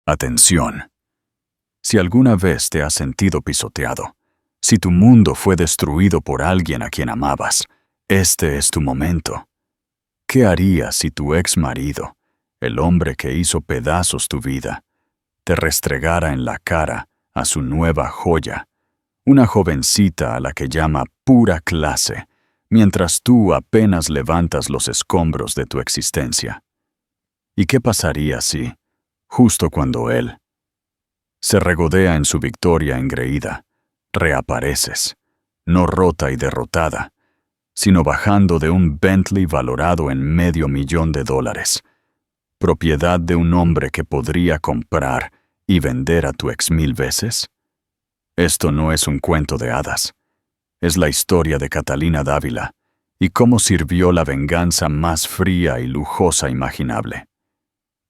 Atención. Si alguna vez te has sentido pisoteado, si tu mundo fue destruido por alguien a quien amabas, este es tu momento. ¿Qué harías si tu ex marido, el hombre que hizo pedazos tu vida, te restregara en la cara a su nueva joya, una jovencita a la que llama pura clase, mientras tú apenas levantas los escombros de tu existencia? ¿Y qué pasaría si, justo cuando él se regodea en su victoria engreída, reapareces, no rota y derrotada, sino bajando de un Bentley valorado en $500,000, propiedad de un hombre que podría comprar y vender a tu ex 1000 veces? Esto no es un cuento de hadas. Es la historia de Catalina Dávila y cómo sirvió la venganza más fría y lujosa imaginable.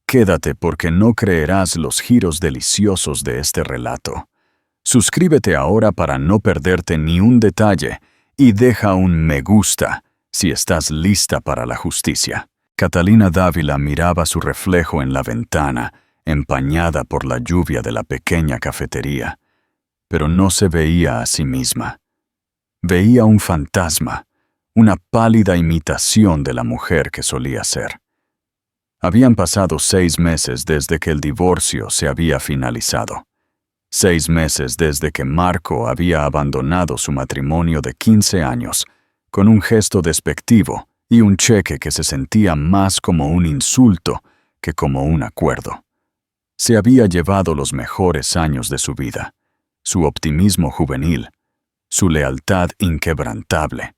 Quédate porque no creerás los giros deliciosos de este relato. Suscríbete ahora para no perderte ni un detalle y deja un me gusta si estás lista para la justicia. Catalina Dávila miraba su reflejo en la ventana, empañada por la lluvia de la pequeña cafetería, pero no se veía a sí misma. Veía un fantasma, una pálida imitación de la mujer que solía ser. Habían pasado 6 meses desde que el divorcio se había finalizado. 6 meses desde que Marco había abandonado su matrimonio de 15 años, con un gesto despectivo y un cheque que se sentía más como un insulto que como un acuerdo. Se había llevado los mejores años de su vida, su optimismo juvenil, su lealtad inquebrantable,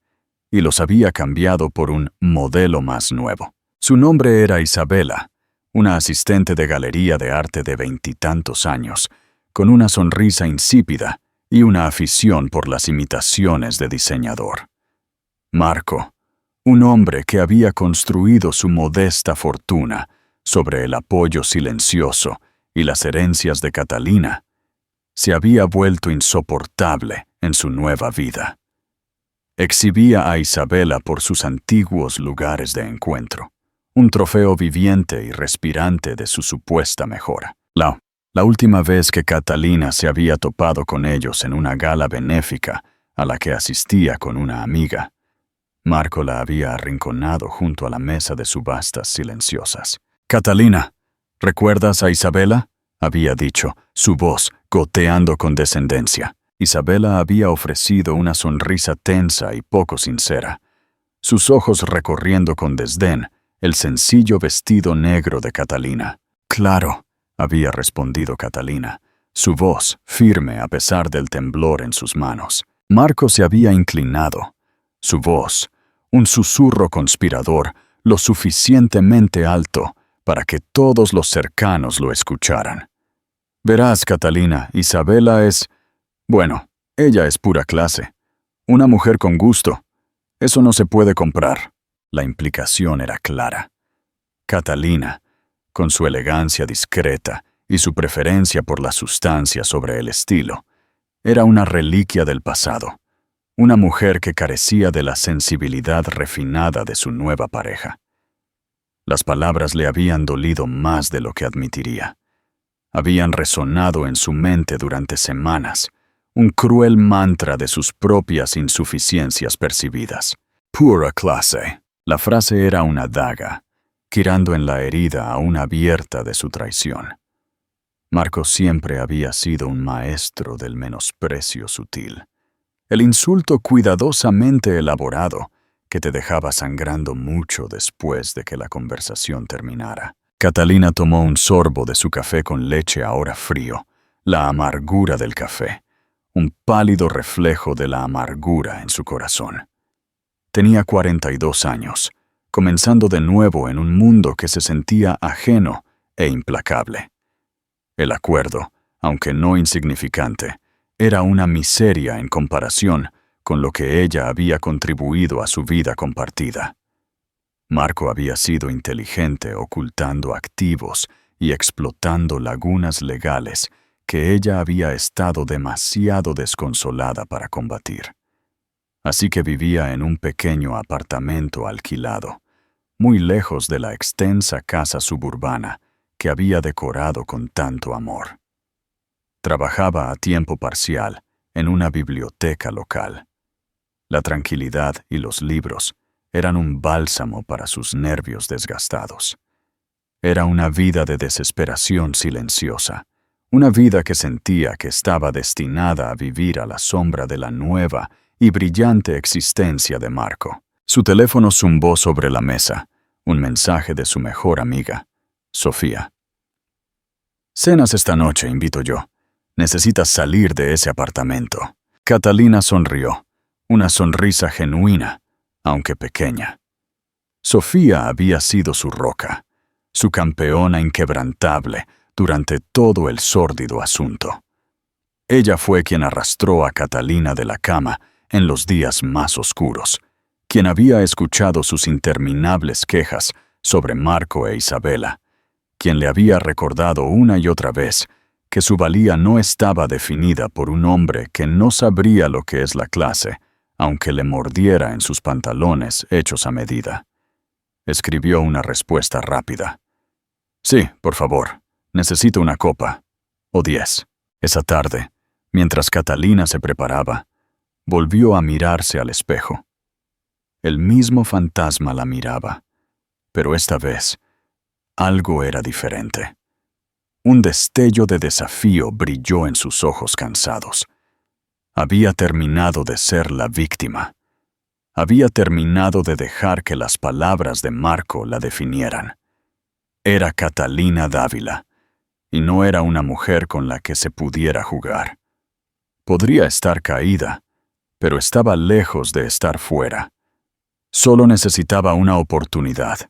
y los había cambiado por un modelo más nuevo. Su nombre era Isabela, una asistente de galería de arte de 20 y tantos años, con una sonrisa insípida y una afición por las imitaciones de diseñador. Marco, un hombre que había construido su modesta fortuna sobre el apoyo silencioso y las herencias de Catalina, se había vuelto insoportable en su nueva vida. Exhibía a Isabela por sus antiguos lugares de encuentro, un trofeo viviente y respirante de su supuesta mejora. La última vez que Catalina se había topado con ellos en una gala benéfica a la que asistía con una amiga, Marco la había arrinconado junto a la mesa de subastas silenciosas. «Catalina, ¿recuerdas a Isabela?», había dicho, su voz goteando con descendencia. Isabela había ofrecido una sonrisa tensa y poco sincera, sus ojos recorriendo con desdén el sencillo vestido negro de Catalina. «Claro», había respondido Catalina, su voz firme a pesar del temblor en sus manos. Marco se había inclinado, su voz, un susurro conspirador, lo suficientemente alto para que todos los cercanos lo escucharan. «Verás, Catalina, Isabela es... bueno, ella es pura clase. Una mujer con gusto. Eso no se puede comprar». La implicación era clara. Catalina, con su elegancia discreta y su preferencia por la sustancia sobre el estilo, era una reliquia del pasado, una mujer que carecía de la sensibilidad refinada de su nueva pareja. Las palabras le habían dolido más de lo que admitiría. Habían resonado en su mente durante semanas, un cruel mantra de sus propias insuficiencias percibidas. «Pura clase». La frase era una daga, girando en la herida aún abierta de su traición. Marco siempre había sido un maestro del menosprecio sutil. El insulto cuidadosamente elaborado que te dejaba sangrando mucho después de que la conversación terminara. Catalina tomó un sorbo de su café con leche ahora frío, la amargura del café, un pálido reflejo de la amargura en su corazón. Tenía 42 años, comenzando de nuevo en un mundo que se sentía ajeno e implacable. El acuerdo, aunque no insignificante, era una miseria en comparación con lo que ella había contribuido a su vida compartida. Marco había sido inteligente ocultando activos y explotando lagunas legales que ella había estado demasiado desconsolada para combatir. Así que vivía en un pequeño apartamento alquilado, muy lejos de la extensa casa suburbana que había decorado con tanto amor. Trabajaba a tiempo parcial en una biblioteca local. La tranquilidad y los libros eran un bálsamo para sus nervios desgastados. Era una vida de desesperación silenciosa, una vida que sentía que estaba destinada a vivir a la sombra de la nueva y brillante existencia de Marco. Su teléfono zumbó sobre la mesa, un mensaje de su mejor amiga, Sofía. «Cenas esta noche, invito yo. Necesitas salir de ese apartamento». Catalina sonrió, una sonrisa genuina, aunque pequeña. Sofía había sido su roca, su campeona inquebrantable durante todo el sórdido asunto. Ella fue quien arrastró a Catalina de la cama en los días más oscuros, quien había escuchado sus interminables quejas sobre Marco e Isabela, quien le había recordado una y otra vez que su valía no estaba definida por un hombre que no sabría lo que es la clase, aunque le mordiera en sus pantalones hechos a medida. Escribió una respuesta rápida. «Sí, por favor, necesito una copa. O 10». Esa tarde, mientras Catalina se preparaba, volvió a mirarse al espejo. El mismo fantasma la miraba, pero esta vez algo era diferente. Un destello de desafío brilló en sus ojos cansados. Había terminado de ser la víctima. Había terminado de dejar que las palabras de Marco la definieran. Era Catalina Dávila, y no era una mujer con la que se pudiera jugar. Podría estar caída, pero estaba lejos de estar fuera. Solo necesitaba una oportunidad,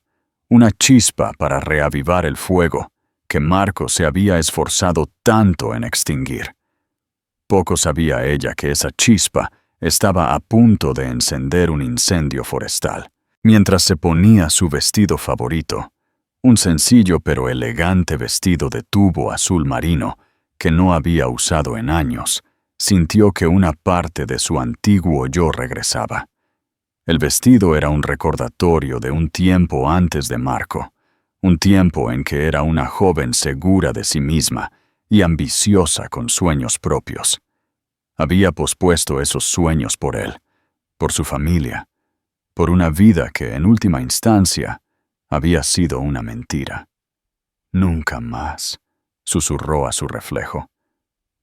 una chispa para reavivar el fuego que Marco se había esforzado tanto en extinguir. Poco sabía ella que esa chispa estaba a punto de encender un incendio forestal. Mientras se ponía su vestido favorito, un sencillo pero elegante vestido de tubo azul marino que no había usado en años, sintió que una parte de su antiguo yo regresaba. El vestido era un recordatorio de un tiempo antes de Marco, un tiempo en que era una joven segura de sí misma y ambiciosa con sueños propios. Había pospuesto esos sueños por él, por su familia, por una vida que, en última instancia, había sido una mentira. «Nunca más», susurró a su reflejo.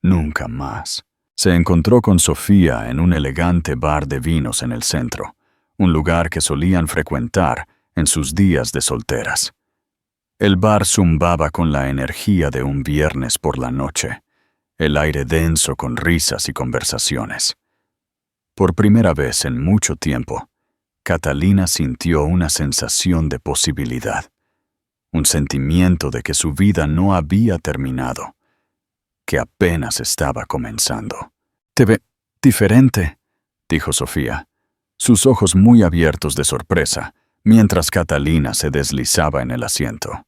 «Nunca más». Se encontró con Sofía en un elegante bar de vinos en el centro, un lugar que solían frecuentar en sus días de solteras. El bar zumbaba con la energía de un viernes por la noche, el aire denso con risas y conversaciones. Por primera vez en mucho tiempo, Catalina sintió una sensación de posibilidad, un sentimiento de que su vida no había terminado, que apenas estaba comenzando. «Te ve diferente», dijo Sofía, sus ojos muy abiertos de sorpresa, mientras Catalina se deslizaba en el asiento.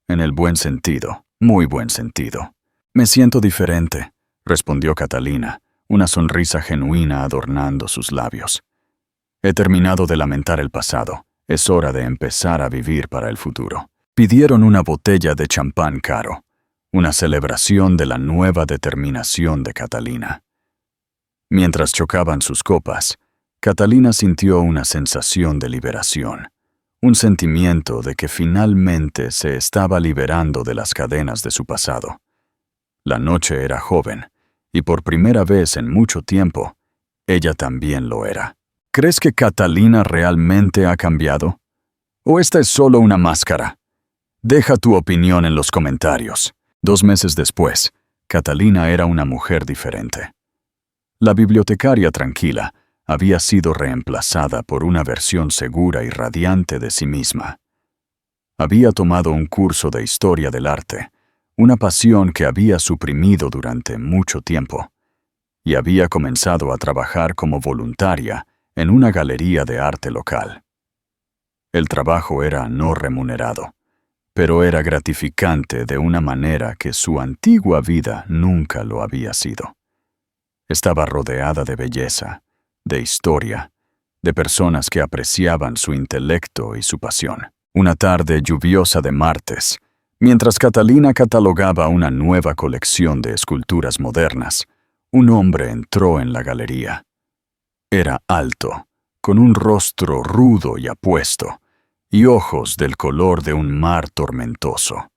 «En el buen sentido, muy buen sentido». «Me siento diferente», respondió Catalina, una sonrisa genuina adornando sus labios. «He terminado de lamentar el pasado. Es hora de empezar a vivir para el futuro». Pidieron una botella de champán caro, una celebración de la nueva determinación de Catalina. Mientras chocaban sus copas, Catalina sintió una sensación de liberación, un sentimiento de que finalmente se estaba liberando de las cadenas de su pasado. La noche era joven, y por primera vez en mucho tiempo, ella también lo era. ¿Crees que Catalina realmente ha cambiado? ¿O esta es solo una máscara? Deja tu opinión en los comentarios. 2 meses después, Catalina era una mujer diferente. La bibliotecaria tranquila había sido reemplazada por una versión segura y radiante de sí misma. Había tomado un curso de historia del arte, una pasión que había suprimido durante mucho tiempo, y había comenzado a trabajar como voluntaria en una galería de arte local. El trabajo era no remunerado, pero era gratificante de una manera que su antigua vida nunca lo había sido. Estaba rodeada de belleza, de historia, de personas que apreciaban su intelecto y su pasión. Una tarde lluviosa de martes, Mientras Catalina catalogaba una nueva colección de esculturas modernas, un hombre entró en la galería. Era alto, con un rostro rudo y apuesto, y ojos del color de un mar tormentoso.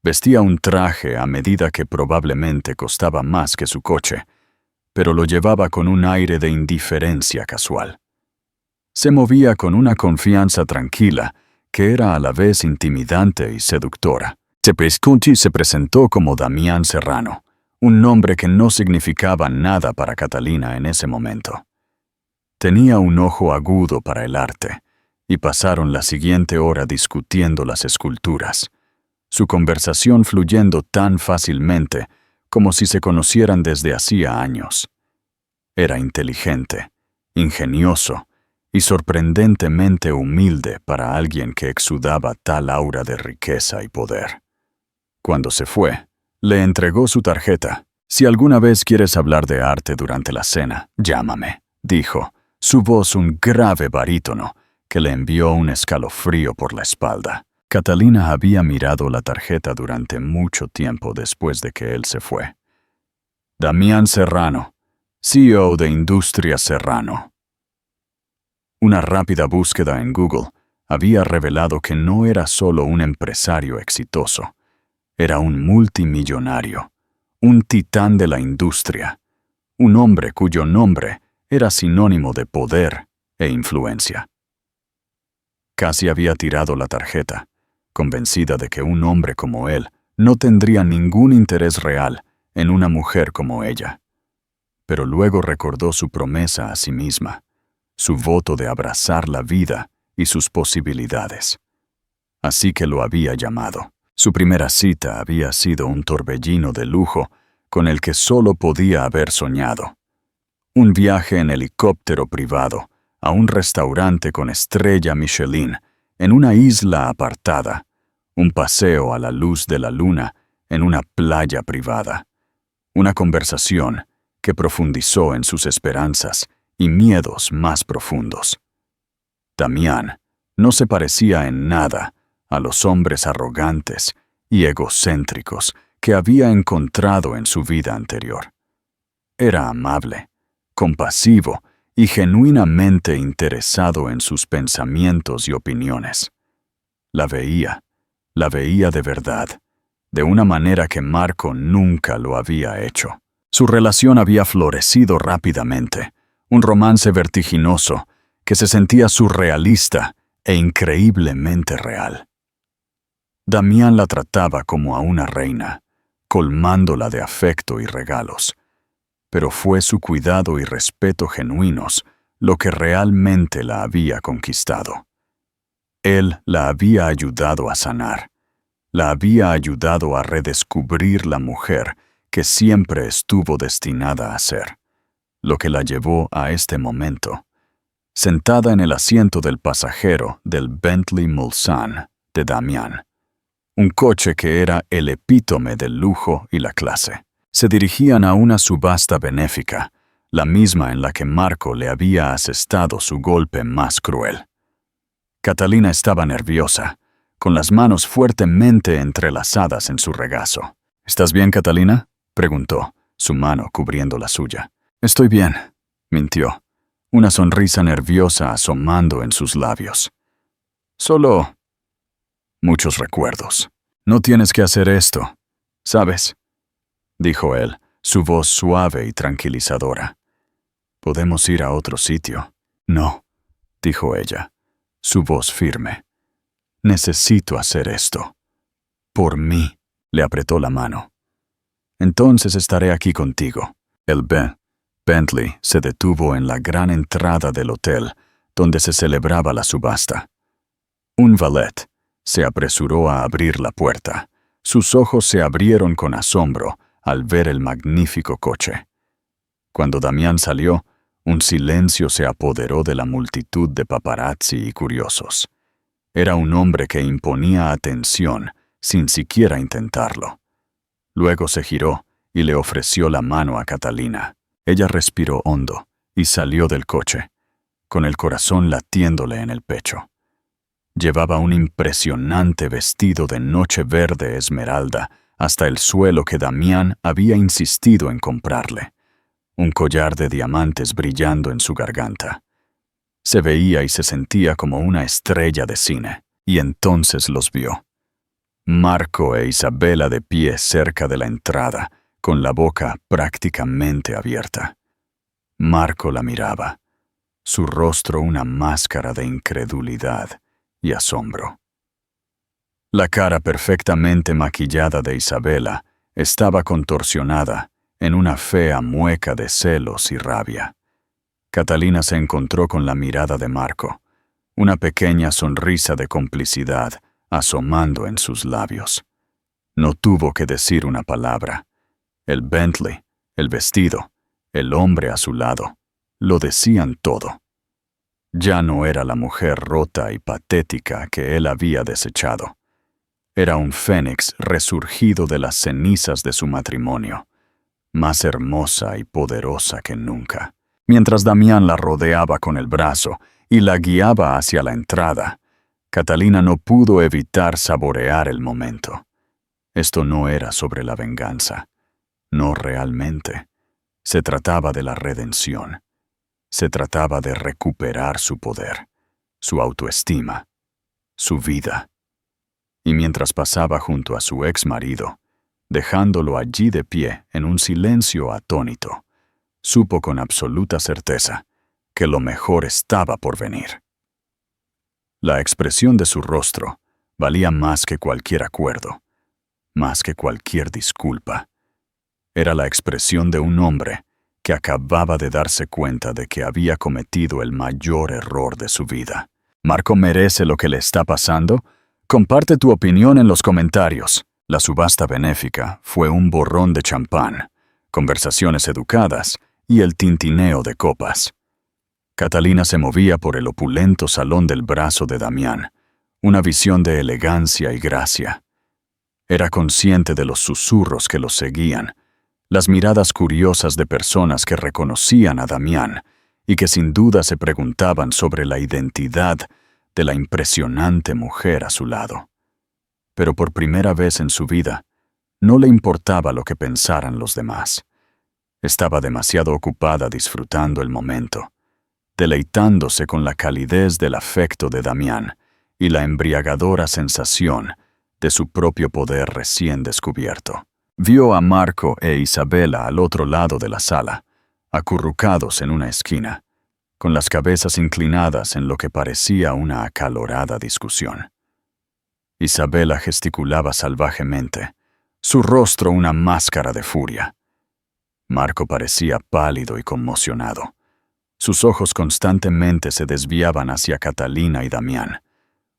Vestía un traje a medida que probablemente costaba más que su coche, pero lo llevaba con un aire de indiferencia casual. Se movía con una confianza tranquila que era a la vez intimidante y seductora. Visconti se presentó como Damián Serrano, un nombre que no significaba nada para Catalina en ese momento. Tenía un ojo agudo para el arte, y pasaron la siguiente hora discutiendo las esculturas, su conversación fluyendo tan fácilmente como si se conocieran desde hacía años. Era inteligente, ingenioso y sorprendentemente humilde para alguien que exudaba tal aura de riqueza y poder. Cuando se fue, le entregó su tarjeta. «Si alguna vez quieres hablar de arte durante la cena, llámame», dijo, su voz un grave barítono que le envió un escalofrío por la espalda. Catalina había mirado la tarjeta durante mucho tiempo después de que él se fue. Damián Serrano, CEO de Industria Serrano. Una rápida búsqueda en Google había revelado que no era solo un empresario exitoso, era un multimillonario, un titán de la industria, un hombre cuyo nombre era sinónimo de poder e influencia. Casi había tirado la tarjeta, convencida de que un hombre como él no tendría ningún interés real en una mujer como ella. Pero luego recordó su promesa a sí misma, su voto de abrazar la vida y sus posibilidades. Así que lo había llamado. Su primera cita había sido un torbellino de lujo con el que solo podía haber soñado. Un viaje en helicóptero privado a un restaurante con estrella Michelin en una isla apartada, un paseo a la luz de la luna en una playa privada, una conversación que profundizó en sus esperanzas y miedos más profundos. Damián no se parecía en nada a los hombres arrogantes y egocéntricos que había encontrado en su vida anterior. Era amable, compasivo y genuinamente interesado en sus pensamientos y opiniones. La veía de verdad, de una manera que Marco nunca lo había hecho. Su relación había florecido rápidamente, un romance vertiginoso que se sentía surrealista e increíblemente real. Damián la trataba como a una reina, colmándola de afecto y regalos, pero fue su cuidado y respeto genuinos lo que realmente la había conquistado. Él la había ayudado a sanar, la había ayudado a redescubrir la mujer que siempre estuvo destinada a ser, lo que la llevó a este momento, sentada en el asiento del pasajero del Bentley Mulsanne de Damián, un coche que era el epítome del lujo y la clase. Se dirigían a una subasta benéfica, la misma en la que Marco le había asestado su golpe más cruel. Catalina estaba nerviosa, con las manos fuertemente entrelazadas en su regazo. «¿Estás bien, Catalina?», preguntó, su mano cubriendo la suya. «Estoy bien», mintió, una sonrisa nerviosa asomando en sus labios. «Solo muchos recuerdos. No tienes que hacer esto, ¿sabes?», dijo él, su voz suave y tranquilizadora. «Podemos ir a otro sitio». «No», dijo ella, su voz firme. «Necesito hacer esto. Por mí», le apretó la mano. «Entonces estaré aquí contigo». El Bentley se detuvo en la gran entrada del hotel donde se celebraba la subasta. Un valet se apresuró a abrir la puerta. Sus ojos se abrieron con asombro al ver el magnífico coche. Cuando Damián salió, un silencio se apoderó de la multitud de paparazzi y curiosos. Era un hombre que imponía atención sin siquiera intentarlo. Luego se giró y le ofreció la mano a Catalina. Ella respiró hondo y salió del coche, con el corazón latiéndole en el pecho. Llevaba un impresionante vestido de noche verde esmeralda hasta el suelo que Damián había insistido en comprarle. Un collar de diamantes brillando en su garganta. Se veía y se sentía como una estrella de cine, y entonces los vio. Marco e Isabela de pie cerca de la entrada, con la boca prácticamente abierta. Marco la miraba, su rostro una máscara de incredulidad y asombro. La cara perfectamente maquillada de Isabela estaba contorsionada en una fea mueca de celos y rabia. Catalina se encontró con la mirada de Marco, una pequeña sonrisa de complicidad asomando en sus labios. No tuvo que decir una palabra. El Bentley, el vestido, el hombre a su lado, lo decían todo. Ya no era la mujer rota y patética que él había desechado. Era un fénix resurgido de las cenizas de su matrimonio, más hermosa y poderosa que nunca. Mientras Damián la rodeaba con el brazo y la guiaba hacia la entrada, Catalina no pudo evitar saborear el momento. Esto no era sobre la venganza. No realmente. Se trataba de la redención. Se trataba de recuperar su poder, su autoestima, su vida. Y mientras pasaba junto a su ex marido, dejándolo allí de pie en un silencio atónito, supo con absoluta certeza que lo mejor estaba por venir. La expresión de su rostro valía más que cualquier acuerdo, más que cualquier disculpa. Era la expresión de un hombre que acababa de darse cuenta de que había cometido el mayor error de su vida. ¿Marco merece lo que le está pasando? Comparte tu opinión en los comentarios. La subasta benéfica fue un borrón de champán, conversaciones educadas y el tintineo de copas. Catalina se movía por el opulento salón del brazo de Damián, una visión de elegancia y gracia. Era consciente de los susurros que los seguían, las miradas curiosas de personas que reconocían a Damián y que sin duda se preguntaban sobre la identidad de la impresionante mujer a su lado. Pero por primera vez en su vida, no le importaba lo que pensaran los demás. Estaba demasiado ocupada disfrutando el momento, deleitándose con la calidez del afecto de Damián y la embriagadora sensación de su propio poder recién descubierto. Vio a Marco e Isabela al otro lado de la sala, acurrucados en una esquina, con las cabezas inclinadas en lo que parecía una acalorada discusión. Isabela gesticulaba salvajemente, su rostro una máscara de furia. Marco parecía pálido y conmocionado. Sus ojos constantemente se desviaban hacia Catalina y Damián,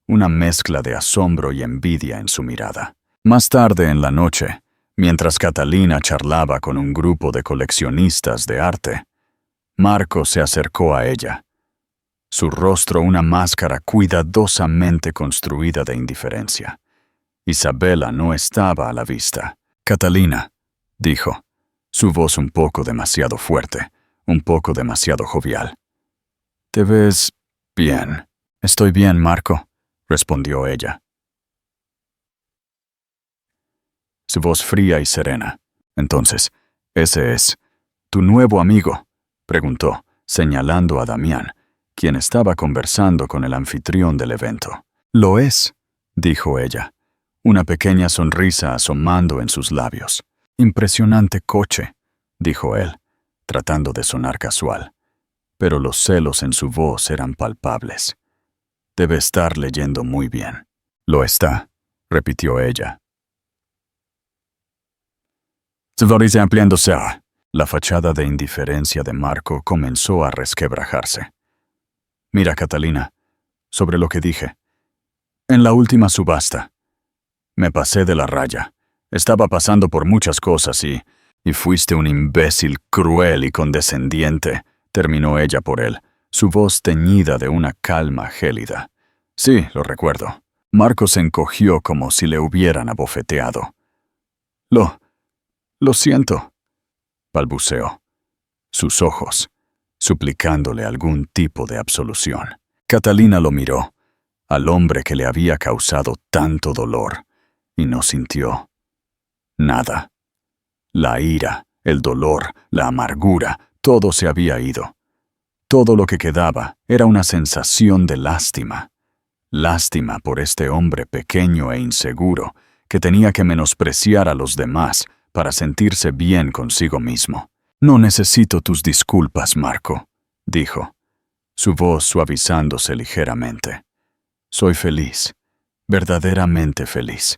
una mezcla de asombro y envidia en su mirada. Más tarde en la noche, mientras Catalina charlaba con un grupo de coleccionistas de arte, Marco se acercó a ella, su rostro una máscara cuidadosamente construida de indiferencia. Isabela no estaba a la vista. «Catalina», dijo, su voz un poco demasiado fuerte, un poco demasiado jovial. «Te ves bien». «Estoy bien, Marco», respondió ella. Su voz fría y serena. «Entonces, ese es tu nuevo amigo», preguntó, señalando a Damián, quien estaba conversando con el anfitrión del evento. «Lo es», dijo ella, una pequeña sonrisa asomando en sus labios. «Impresionante coche», dijo él, tratando de sonar casual, pero los celos en su voz eran palpables. «Debe estar leyendo muy bien». «Lo está», repitió ella. «Se va ampliándose». La fachada de indiferencia de Marco comenzó a resquebrajarse. «Mira, Catalina, sobre lo que dije. En la última subasta. Me pasé de la raya. Estaba pasando por muchas cosas y fuiste un imbécil cruel y condescendiente», terminó ella por él, su voz teñida de una calma gélida. «Sí, lo recuerdo». Marco se encogió como si le hubieran abofeteado. Lo siento», balbuceó, sus ojos, suplicándole algún tipo de absolución. Catalina lo miró, al hombre que le había causado tanto dolor, y no sintió nada. La ira, el dolor, la amargura, todo se había ido. Todo lo que quedaba era una sensación de lástima. Lástima por este hombre pequeño e inseguro que tenía que menospreciar a los demás para sentirse bien consigo mismo. «No necesito tus disculpas, Marco», dijo, su voz suavizándose ligeramente. «Soy feliz, verdaderamente feliz,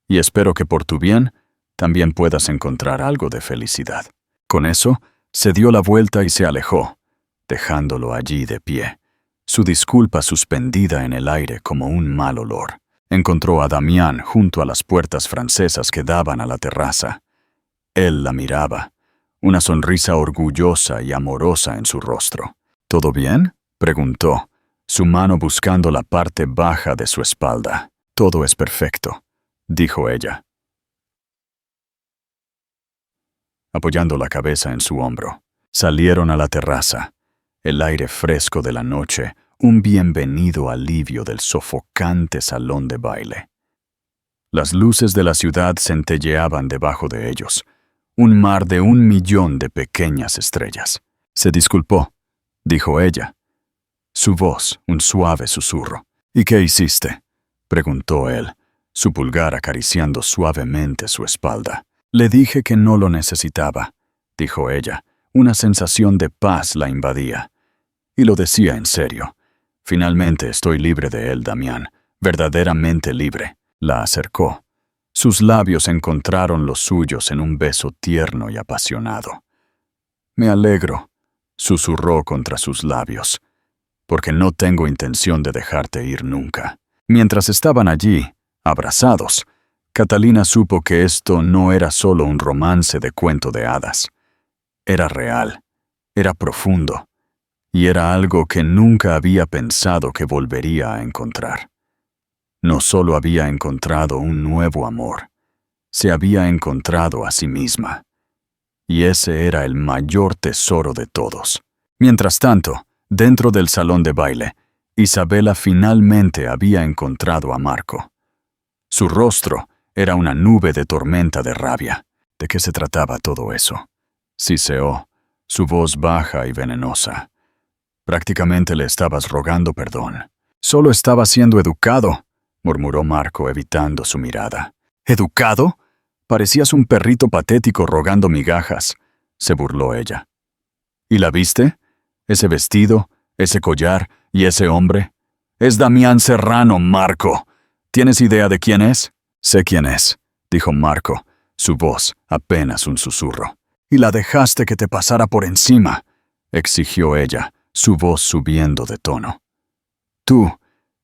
y espero que por tu bien también puedas encontrar algo de felicidad». Con eso, se dio la vuelta y se alejó, dejándolo allí de pie, su disculpa suspendida en el aire como un mal olor. Encontró a Damián junto a las puertas francesas que daban a la terraza. Él la miraba, una sonrisa orgullosa y amorosa en su rostro. «¿Todo bien?», preguntó, su mano buscando la parte baja de su espalda. «Todo es perfecto», dijo ella, apoyando la cabeza en su hombro. Salieron a la terraza. El aire fresco de la noche, un bienvenido alivio del sofocante salón de baile. Las luces de la ciudad centelleaban debajo de ellos, un mar de 1.000.000 de pequeñas estrellas. «Se disculpó», dijo ella. Su voz, un suave susurro. «¿Y qué hiciste?», preguntó él, su pulgar acariciando suavemente su espalda. «Le dije que no lo necesitaba», dijo ella. Una sensación de paz la invadía. Y lo decía en serio. «Finalmente estoy libre de él, Damián, verdaderamente libre». La acercó. Sus labios encontraron los suyos en un beso tierno y apasionado. «Me alegro», susurró contra sus labios, «porque no tengo intención de dejarte ir nunca». Mientras estaban allí, abrazados, Catalina supo que esto no era solo un romance de cuento de hadas. Era real, era profundo, y era algo que nunca había pensado que volvería a encontrar. No solo había encontrado un nuevo amor, se había encontrado a sí misma. Y ese era el mayor tesoro de todos. Mientras tanto, dentro del salón de baile, Isabela finalmente había encontrado a Marco. Su rostro era una nube de tormenta de rabia. ¿De qué se trataba todo eso?, siseó, su voz baja y venenosa. «Prácticamente le estabas rogando perdón». «Solo estaba siendo educado», murmuró Marco, evitando su mirada. «¿Educado? Parecías un perrito patético rogando migajas», se burló ella. «¿Y la viste? Ese vestido, ese collar y ese hombre. Es Damián Serrano, Marco. ¿Tienes idea de quién es?» «Sé quién es», dijo Marco, su voz apenas un susurro. «Y la dejaste que te pasara por encima», exigió ella, su voz subiendo de tono. «Tú,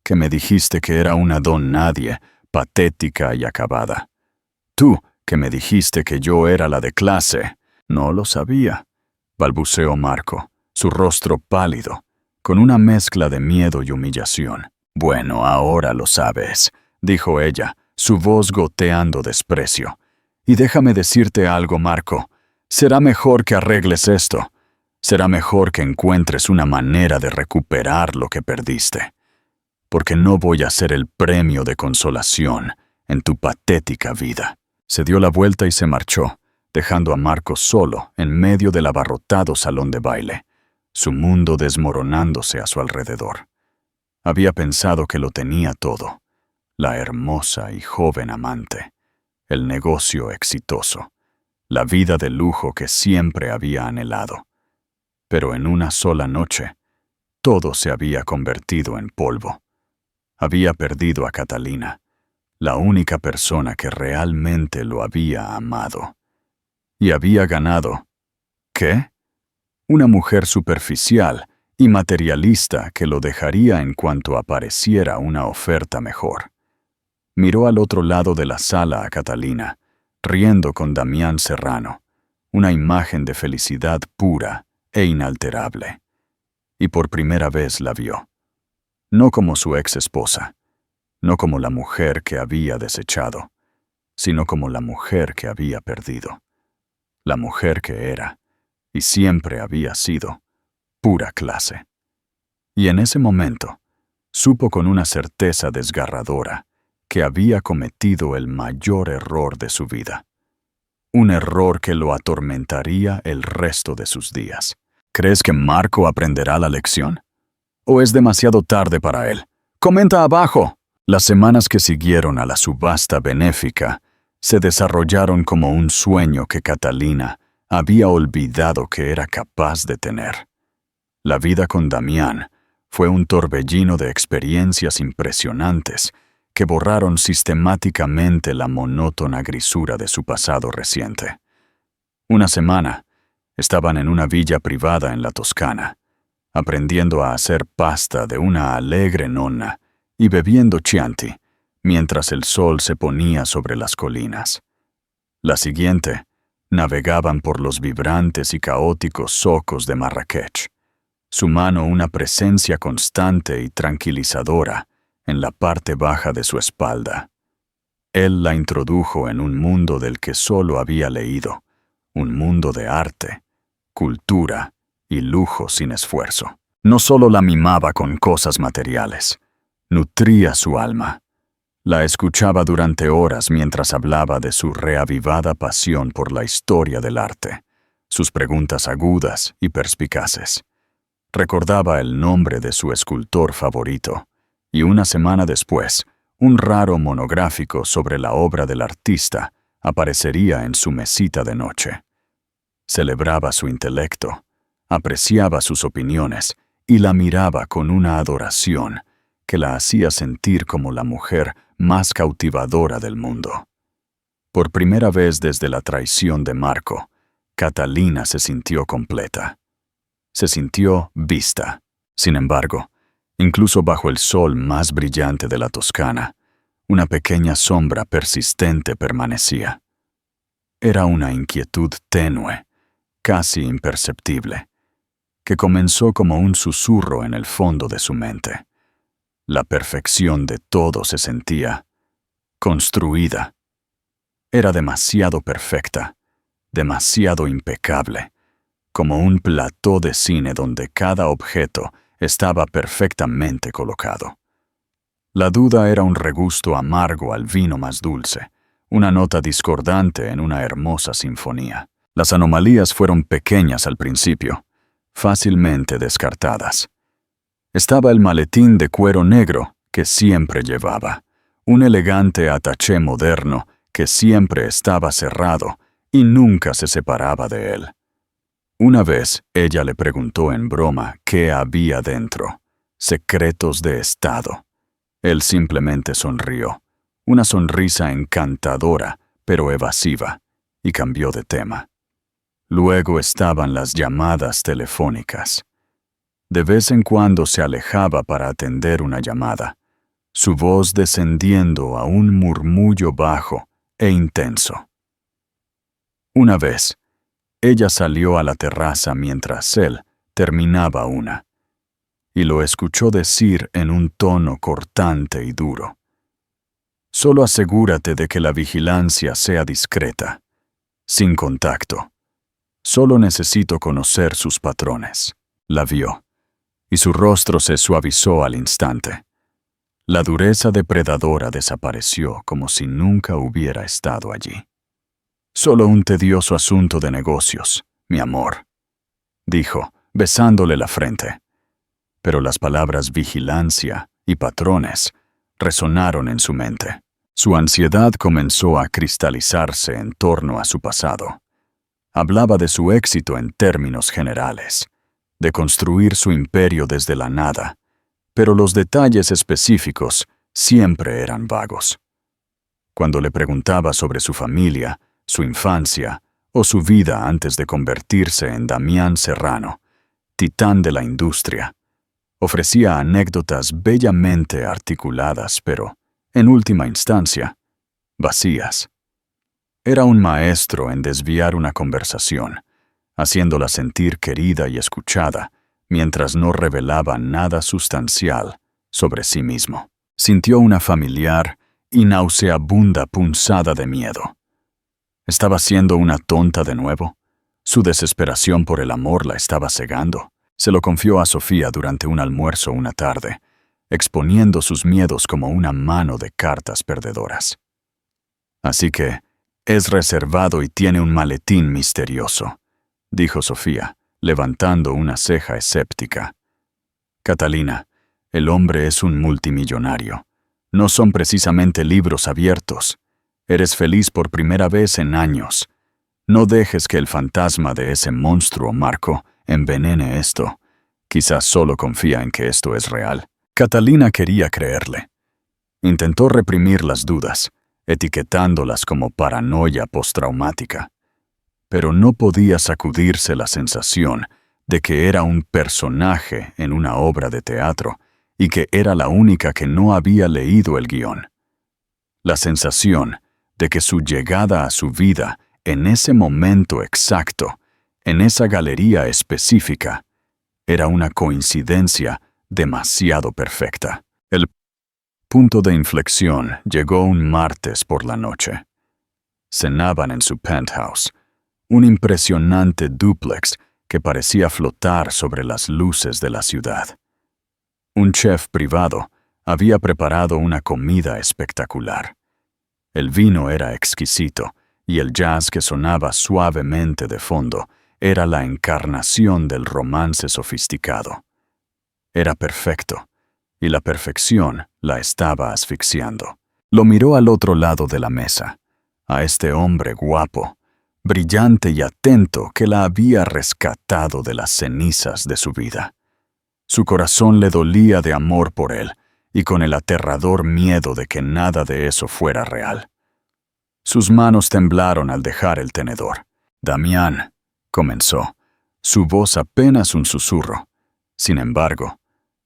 que me dijiste que era una don nadie, patética y acabada. Tú, que me dijiste que yo era la de clase». «No lo sabía», balbuceó Marco, su rostro pálido, con una mezcla de miedo y humillación. «Bueno, ahora lo sabes», dijo ella, su voz goteando desprecio. «Y déjame decirte algo, Marco. Será mejor que arregles esto. Será mejor que encuentres una manera de recuperar lo que perdiste. Porque no voy a ser el premio de consolación en tu patética vida». Se dio la vuelta y se marchó, dejando a Marco solo en medio del abarrotado salón de baile, su mundo desmoronándose a su alrededor. Había pensado que lo tenía todo: la hermosa y joven amante, el negocio exitoso, la vida de lujo que siempre había anhelado. Pero en una sola noche, todo se había convertido en polvo. Había perdido a Catalina, la única persona que realmente lo había amado. Y había ganado, ¿qué? Una mujer superficial y materialista que lo dejaría en cuanto apareciera una oferta mejor. Miró al otro lado de la sala a Catalina, riendo con Damián Serrano, una imagen de felicidad pura e inalterable. Y por primera vez la vio. No como su ex esposa, no como la mujer que había desechado, sino como la mujer que había perdido. La mujer que era, y siempre había sido, pura clase. Y en ese momento, supo con una certeza desgarradora que había cometido el mayor error de su vida. Un error que lo atormentaría el resto de sus días. ¿Crees que Marco aprenderá la lección? ¿O es demasiado tarde para él? ¡Comenta abajo! Las semanas que siguieron a la subasta benéfica se desarrollaron como un sueño que Catalina había olvidado que era capaz de tener. La vida con Damián fue un torbellino de experiencias impresionantes que borraron sistemáticamente la monótona grisura de su pasado reciente. Una semana, estaban en una villa privada en la Toscana, aprendiendo a hacer pasta de una alegre nonna y bebiendo Chianti, mientras el sol se ponía sobre las colinas. La siguiente, navegaban por los vibrantes y caóticos zocos de Marrakech, su mano una presencia constante y tranquilizadora en la parte baja de su espalda. Él la introdujo en un mundo del que solo había leído, un mundo de arte, cultura y lujo sin esfuerzo. No solo la mimaba con cosas materiales, nutría su alma. La escuchaba durante horas mientras hablaba de su reavivada pasión por la historia del arte, sus preguntas agudas y perspicaces. Recordaba el nombre de su escultor favorito, y una semana después, un raro monográfico sobre la obra del artista aparecería en su mesita de noche. Celebraba su intelecto, apreciaba sus opiniones y la miraba con una adoración que la hacía sentir como la mujer más cautivadora del mundo. Por primera vez desde la traición de Marco, Catalina se sintió completa. Se sintió vista. Sin embargo, incluso bajo el sol más brillante de la Toscana, una pequeña sombra persistente permanecía. Era una inquietud tenue, casi imperceptible, que comenzó como un susurro en el fondo de su mente. La perfección de todo se sentía construida. Era demasiado perfecta, demasiado impecable, como un plató de cine donde cada objeto estaba perfectamente colocado. La duda era un regusto amargo al vino más dulce, una nota discordante en una hermosa sinfonía. Las anomalías fueron pequeñas al principio, fácilmente descartadas. Estaba el maletín de cuero negro que siempre llevaba, un elegante attaché moderno que siempre estaba cerrado y nunca se separaba de él. Una vez ella le preguntó en broma qué había dentro, secretos de Estado. Él simplemente sonrió, una sonrisa encantadora pero evasiva, y cambió de tema. Luego estaban las llamadas telefónicas. De vez en cuando se alejaba para atender una llamada, su voz descendiendo a un murmullo bajo e intenso. Una vez, ella salió a la terraza mientras él terminaba una, y lo escuchó decir en un tono cortante y duro: «Solo asegúrate de que la vigilancia sea discreta, sin contacto. Solo necesito conocer sus patrones». La vio, y su rostro se suavizó al instante. La dureza depredadora desapareció como si nunca hubiera estado allí. «Solo un tedioso asunto de negocios, mi amor», dijo, besándole la frente. Pero las palabras vigilancia y patrones resonaron en su mente. Su ansiedad comenzó a cristalizarse en torno a su pasado. Hablaba de su éxito en términos generales, de construir su imperio desde la nada, pero los detalles específicos siempre eran vagos. Cuando le preguntaba sobre su familia, su infancia o su vida antes de convertirse en Damián Serrano, titán de la industria, ofrecía anécdotas bellamente articuladas, pero, en última instancia, vacías. Era un maestro en desviar una conversación, haciéndola sentir querida y escuchada, mientras no revelaba nada sustancial sobre sí mismo. Sintió una familiar y nauseabunda punzada de miedo. ¿Estaba siendo una tonta de nuevo? Su desesperación por el amor la estaba cegando. Se lo confió a Sofía durante un almuerzo una tarde, exponiendo sus miedos como una mano de cartas perdedoras. Así que, es reservado y tiene un maletín misterioso, dijo Sofía, levantando una ceja escéptica. Catalina, el hombre es un multimillonario. No son precisamente libros abiertos. Eres feliz por primera vez en años. No dejes que el fantasma de ese monstruo, Marco, envenene esto. Quizás solo confía en que esto es real. Catalina quería creerle. Intentó reprimir las dudas, etiquetándolas como paranoia postraumática. Pero no podía sacudirse la sensación de que era un personaje en una obra de teatro y que era la única que no había leído el guión. La sensación de que su llegada a su vida en ese momento exacto, en esa galería específica, era una coincidencia demasiado perfecta. El punto de inflexión llegó un martes por la noche. Cenaban en su penthouse, un impresionante dúplex que parecía flotar sobre las luces de la ciudad. Un chef privado había preparado una comida espectacular. El vino era exquisito y el jazz que sonaba suavemente de fondo era la encarnación del romance sofisticado. Era perfecto, y la perfección la estaba asfixiando. Lo miró al otro lado de la mesa, a este hombre guapo, brillante y atento que la había rescatado de las cenizas de su vida. Su corazón le dolía de amor por él y con el aterrador miedo de que nada de eso fuera real. Sus manos temblaron al dejar el tenedor. «Damián», comenzó, su voz apenas un susurro. Sin embargo,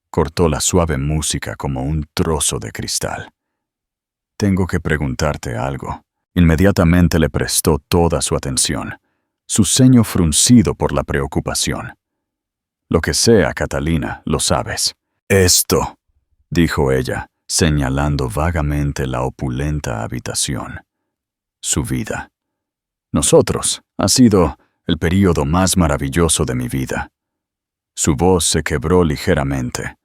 cortó la suave música como un trozo de cristal. «Tengo que preguntarte algo». Inmediatamente le prestó toda su atención, su ceño fruncido por la preocupación. «Lo que sea, Catalina, lo sabes». «Esto», dijo ella, señalando vagamente la opulenta habitación. «Su vida. Nosotros. Ha sido el período más maravilloso de mi vida». Su voz se quebró ligeramente,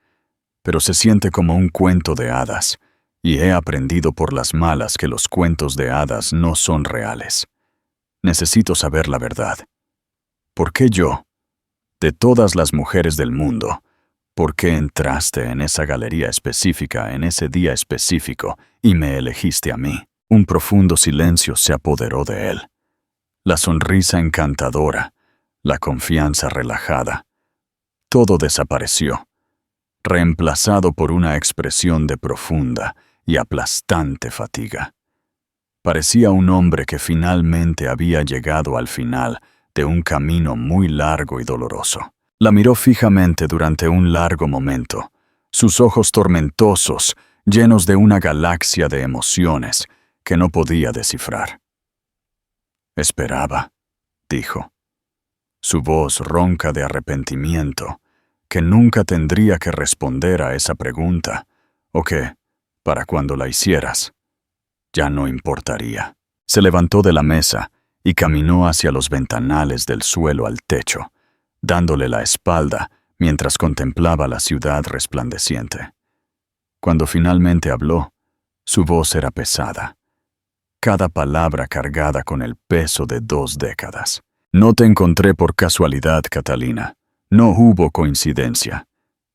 pero se siente como un cuento de hadas, y he aprendido por las malas que los cuentos de hadas no son reales. Necesito saber la verdad. ¿Por qué yo? De todas las mujeres del mundo, ¿por qué entraste en esa galería específica en ese día específico y me elegiste a mí? Un profundo silencio se apoderó de él. La sonrisa encantadora, la confianza relajada. Todo desapareció, reemplazado por una expresión de profunda y aplastante fatiga. Parecía un hombre que finalmente había llegado al final de un camino muy largo y doloroso. La miró fijamente durante un largo momento, sus ojos tormentosos, llenos de una galaxia de emociones que no podía descifrar. «Esperaba», dijo. Su voz ronca de arrepentimiento, que nunca tendría que responder a esa pregunta, o que, para cuando la hicieras, ya no importaría. Se levantó de la mesa y caminó hacia los ventanales del suelo al techo, dándole la espalda mientras contemplaba la ciudad resplandeciente. Cuando finalmente habló, su voz era pesada, cada palabra cargada con el peso de 2 décadas. «No te encontré por casualidad, Catalina. No hubo coincidencia.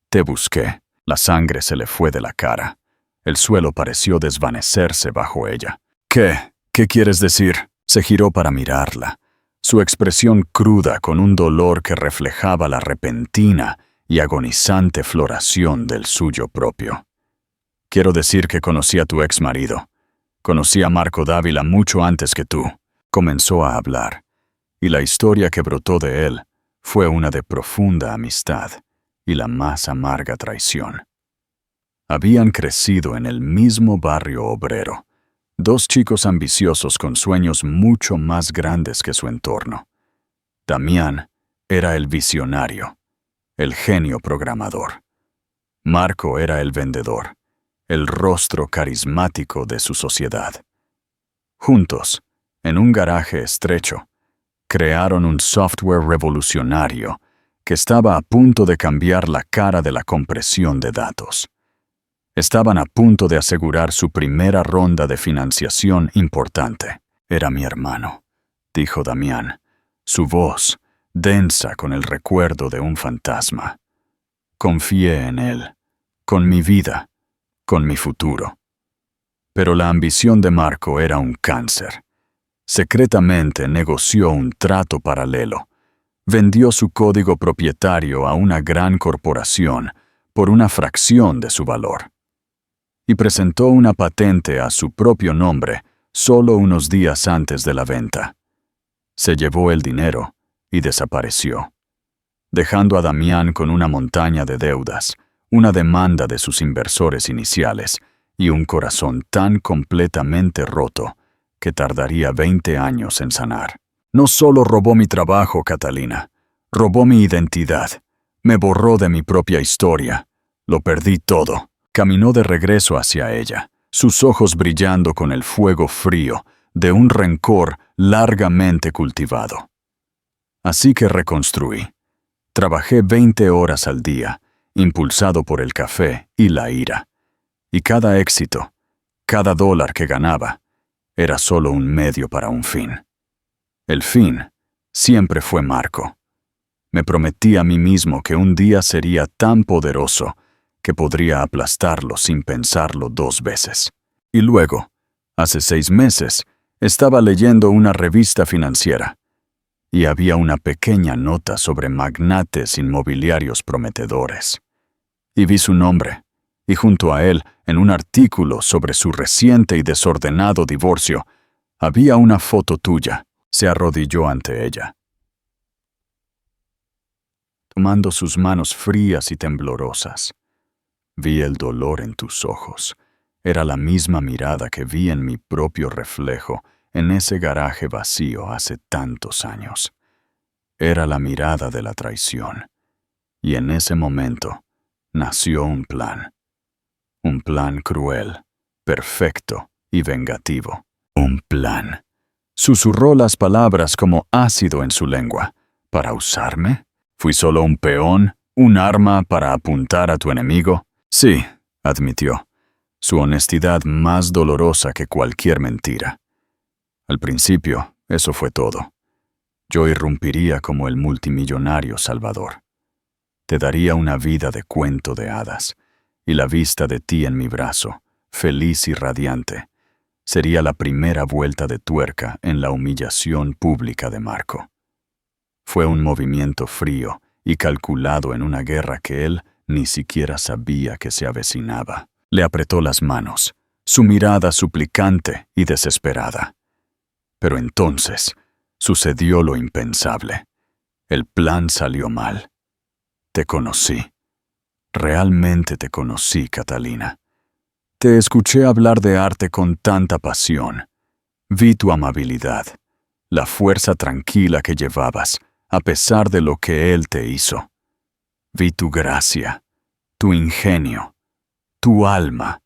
Te busqué». La sangre se le fue de la cara. El suelo pareció desvanecerse bajo ella. «¿Qué? ¿Qué quieres decir?» Se giró para mirarla, su expresión cruda con un dolor que reflejaba la repentina y agonizante floración del suyo propio. «Quiero decir que conocí a tu ex marido. Conocí a Marco Dávila mucho antes que tú». Comenzó a hablar, y la historia que brotó de él fue una de profunda amistad y la más amarga traición. Habían crecido en el mismo barrio obrero, 2 chicos ambiciosos con sueños mucho más grandes que su entorno. Damián era el visionario, el genio programador. Marco era el vendedor, el rostro carismático de su sociedad. Juntos, en un garaje estrecho, crearon un software revolucionario que estaba a punto de cambiar la cara de la compresión de datos. Estaban a punto de asegurar su primera ronda de financiación importante. «Era mi hermano», dijo Damián, su voz densa con el recuerdo de un fantasma. «Confié en él, con mi vida, con mi futuro». Pero la ambición de Marco era un cáncer. Secretamente negoció un trato paralelo. Vendió su código propietario a una gran corporación por una fracción de su valor. Y presentó una patente a su propio nombre solo unos días antes de la venta. Se llevó el dinero y desapareció, dejando a Damián con una montaña de deudas, una demanda de sus inversores iniciales y un corazón tan completamente roto que tardaría 20 años en sanar. No solo robó mi trabajo, Catalina, robó mi identidad, me borró de mi propia historia, lo perdí todo. Caminó de regreso hacia ella, sus ojos brillando con el fuego frío de un rencor largamente cultivado. Así que reconstruí. Trabajé 20 horas al día, impulsado por el café y la ira. Y cada éxito, cada dólar que ganaba, era solo un medio para un fin. El fin siempre fue Marco. Me prometí a mí mismo que un día sería tan poderoso que podría aplastarlo sin pensarlo 2 veces. Y luego, hace 6 meses, estaba leyendo una revista financiera y había una pequeña nota sobre magnates inmobiliarios prometedores. Y vi su nombre, y junto a él, en un artículo sobre su reciente y desordenado divorcio, había una foto tuya. Se arrodilló ante ella, tomando sus manos frías y temblorosas. Vi el dolor en tus ojos. Era la misma mirada que vi en mi propio reflejo en ese garaje vacío hace tantos años. Era la mirada de la traición. Y en ese momento nació un plan. Un plan cruel, perfecto y vengativo. Un plan. Susurró las palabras como ácido en su lengua. ¿Para usarme? ¿Fui solo un peón, un arma para apuntar a tu enemigo? Sí, admitió, su honestidad más dolorosa que cualquier mentira. Al principio, eso fue todo. Yo irrumpiría como el multimillonario Salvador. Te daría una vida de cuento de hadas, y la vista de ti en mi brazo, feliz y radiante, sería la primera vuelta de tuerca en la humillación pública de Marco. Fue un movimiento frío y calculado en una guerra que él ni siquiera sabía que se avecinaba. Le apretó las manos, su mirada suplicante y desesperada. Pero entonces sucedió lo impensable. El plan salió mal. Te conocí. Realmente te conocí, Catalina. Te escuché hablar de arte con tanta pasión. Vi tu amabilidad, la fuerza tranquila que llevabas, a pesar de lo que él te hizo. Vi tu gracia, tu ingenio, tu alma,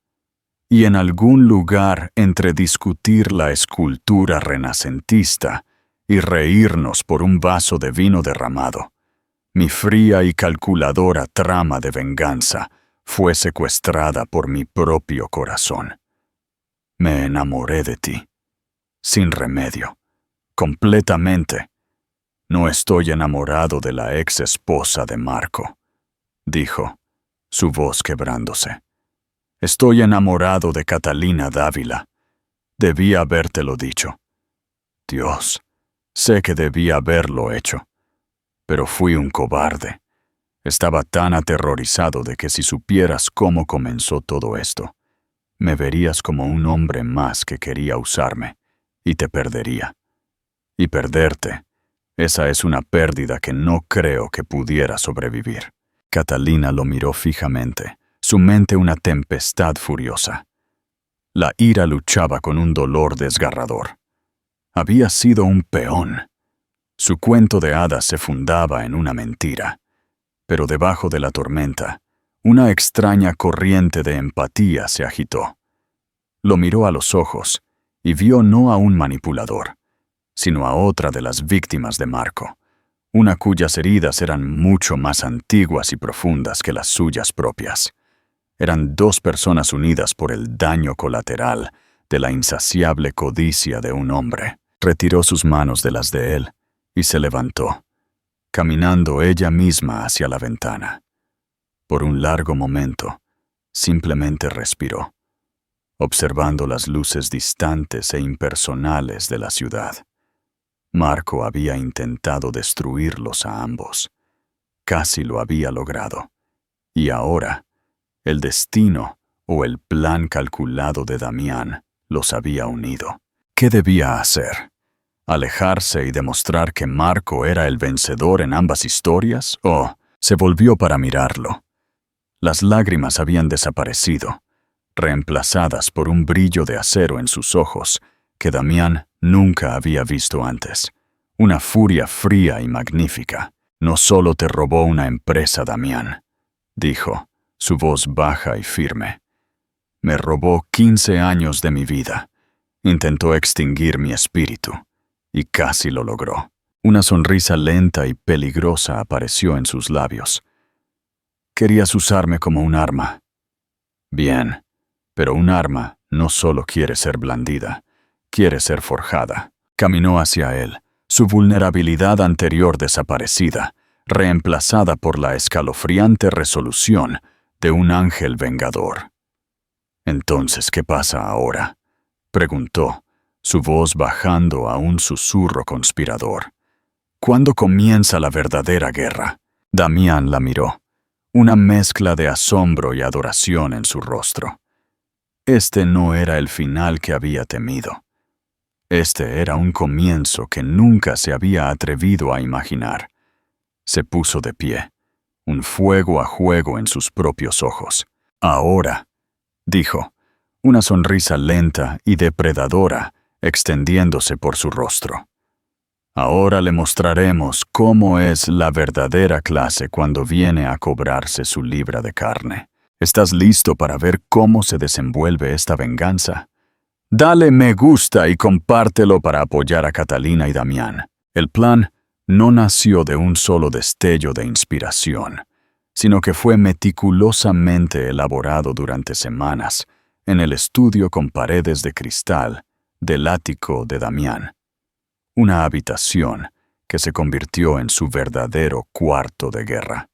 y en algún lugar entre discutir la escultura renacentista y reírnos por un vaso de vino derramado, mi fría y calculadora trama de venganza fue secuestrada por mi propio corazón. Me enamoré de ti, sin remedio, completamente. No estoy enamorado de la ex esposa de Marco, dijo, su voz quebrándose. Estoy enamorado de Catalina Dávila. Debí habértelo dicho. Dios, sé que debí haberlo hecho, pero fui un cobarde. Estaba tan aterrorizado de que si supieras cómo comenzó todo esto, me verías como un hombre más que quería usarme, y te perdería. Y perderte, esa es una pérdida que no creo que pudiera sobrevivir. Catalina lo miró fijamente, su mente una tempestad furiosa. La ira luchaba con un dolor desgarrador. Había sido un peón. Su cuento de hadas se fundaba en una mentira. Pero debajo de la tormenta, una extraña corriente de empatía se agitó. Lo miró a los ojos y vio no a un manipulador, sino a otra de las víctimas de Marco, una cuyas heridas eran mucho más antiguas y profundas que las suyas propias. Eran dos personas unidas por el daño colateral de la insaciable codicia de un hombre. Retiró sus manos de las de él y se levantó, caminando ella misma hacia la ventana. Por un largo momento, simplemente respiró, observando las luces distantes e impersonales de la ciudad. Marco había intentado destruirlos a ambos. Casi lo había logrado. Y ahora, el destino o el plan calculado de Damián los había unido. ¿Qué debía hacer? ¿Alejarse y demostrar que Marco era el vencedor en ambas historias? ¿O se volvió para mirarlo? Las lágrimas habían desaparecido, reemplazadas por un brillo de acero en sus ojos que Damián nunca había visto antes. Una furia fría y magnífica. «No solo te robó una empresa, Damián», dijo, su voz baja y firme. «Me robó 15 años de mi vida. Intentó extinguir mi espíritu, y casi lo logró». Una sonrisa lenta y peligrosa apareció en sus labios. «Querías usarme como un arma». «Bien, pero un arma no solo quiere ser blandida, quiere ser forjada». Caminó hacia él, su vulnerabilidad anterior desaparecida, reemplazada por la escalofriante resolución de un ángel vengador. «Entonces, ¿qué pasa ahora?», preguntó, su voz bajando a un susurro conspirador. «¿Cuándo comienza la verdadera guerra?». Damián la miró, una mezcla de asombro y adoración en su rostro. Este no era el final que había temido. Este era un comienzo que nunca se había atrevido a imaginar. Se puso de pie, un fuego a juego en sus propios ojos. «Ahora», dijo, una sonrisa lenta y depredadora extendiéndose por su rostro. «Ahora le mostraremos cómo es la verdadera clase cuando viene a cobrarse su libra de carne. ¿Estás listo para ver cómo se desenvuelve esta venganza? Dale me gusta y compártelo para apoyar a Catalina y Damián». El plan no nació de un solo destello de inspiración, sino que fue meticulosamente elaborado durante semanas en el estudio con paredes de cristal del ático de Damián. Una habitación que se convirtió en su verdadero cuarto de guerra.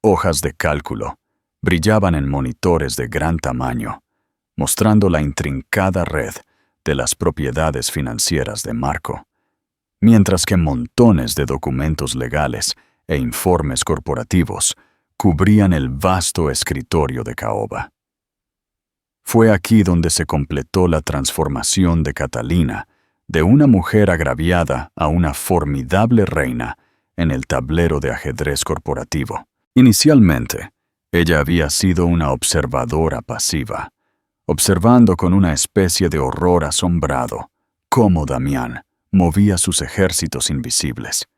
Hojas de cálculo brillaban en monitores de gran tamaño, mostrando la intrincada red de las propiedades financieras de Marco, mientras que montones de documentos legales e informes corporativos cubrían el vasto escritorio de caoba. Fue aquí donde se completó la transformación de Catalina, de una mujer agraviada a una formidable reina en el tablero de ajedrez corporativo. Inicialmente, ella había sido una observadora pasiva, observando con una especie de horror asombrado cómo Damián movía sus ejércitos invisibles.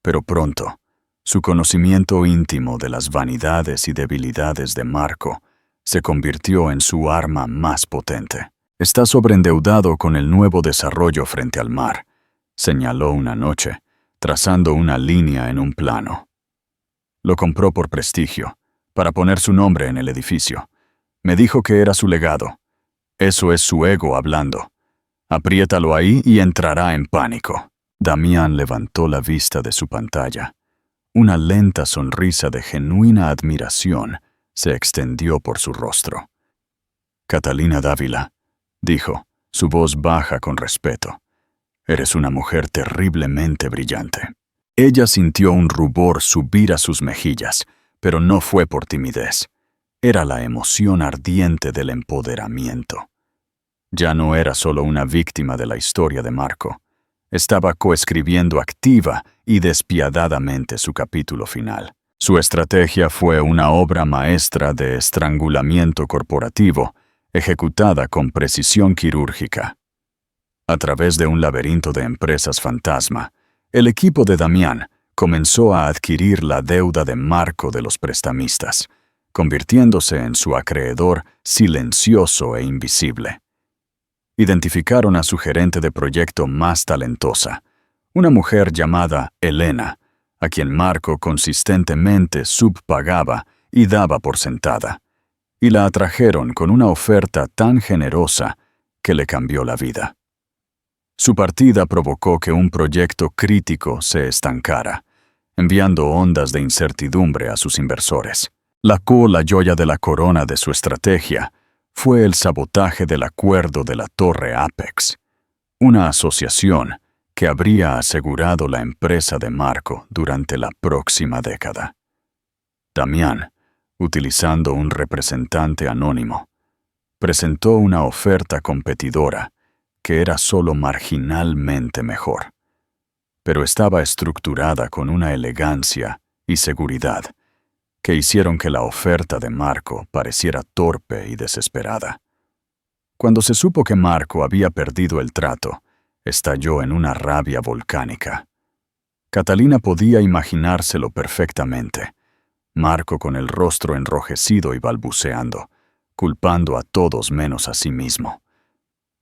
Pero pronto, su conocimiento íntimo de las vanidades y debilidades de Marco se convirtió en su arma más potente. «Está sobreendeudado con el nuevo desarrollo frente al mar», señaló una noche, trazando una línea en un plano. «Lo compró por prestigio, para poner su nombre en el edificio. Me dijo que era su legado. Eso es su ego hablando. Apriétalo ahí y entrará en pánico». Damián levantó la vista de su pantalla. Una lenta sonrisa de genuina admiración se extendió por su rostro. «Catalina Dávila», dijo, su voz baja con respeto, «eres una mujer terriblemente brillante». Ella sintió un rubor subir a sus mejillas, pero no fue por timidez. Era la emoción ardiente del empoderamiento. Ya no era solo una víctima de la historia de Marco. Estaba coescribiendo activa y despiadadamente su capítulo final. Su estrategia fue una obra maestra de estrangulamiento corporativo, ejecutada con precisión quirúrgica. A través de un laberinto de empresas fantasma, el equipo de Damián comenzó a adquirir la deuda de Marco de los prestamistas, convirtiéndose en su acreedor silencioso e invisible. Identificaron a su gerente de proyecto más talentosa, una mujer llamada Elena, a quien Marco consistentemente subpagaba y daba por sentada, y la atrajeron con una oferta tan generosa que le cambió la vida. Su partida provocó que un proyecto crítico se estancara, enviando ondas de incertidumbre a sus inversores. La joya de la corona de su estrategia fue el sabotaje del acuerdo de la Torre Apex, una asociación que habría asegurado la empresa de Marco durante la próxima década. Damián, utilizando un representante anónimo, presentó una oferta competidora que era solo marginalmente mejor, pero estaba estructurada con una elegancia y seguridad que hicieron que la oferta de Marco pareciera torpe y desesperada. Cuando se supo que Marco había perdido el trato, estalló en una rabia volcánica. Catalina podía imaginárselo perfectamente. Marco con el rostro enrojecido y balbuceando, culpando a todos menos a sí mismo.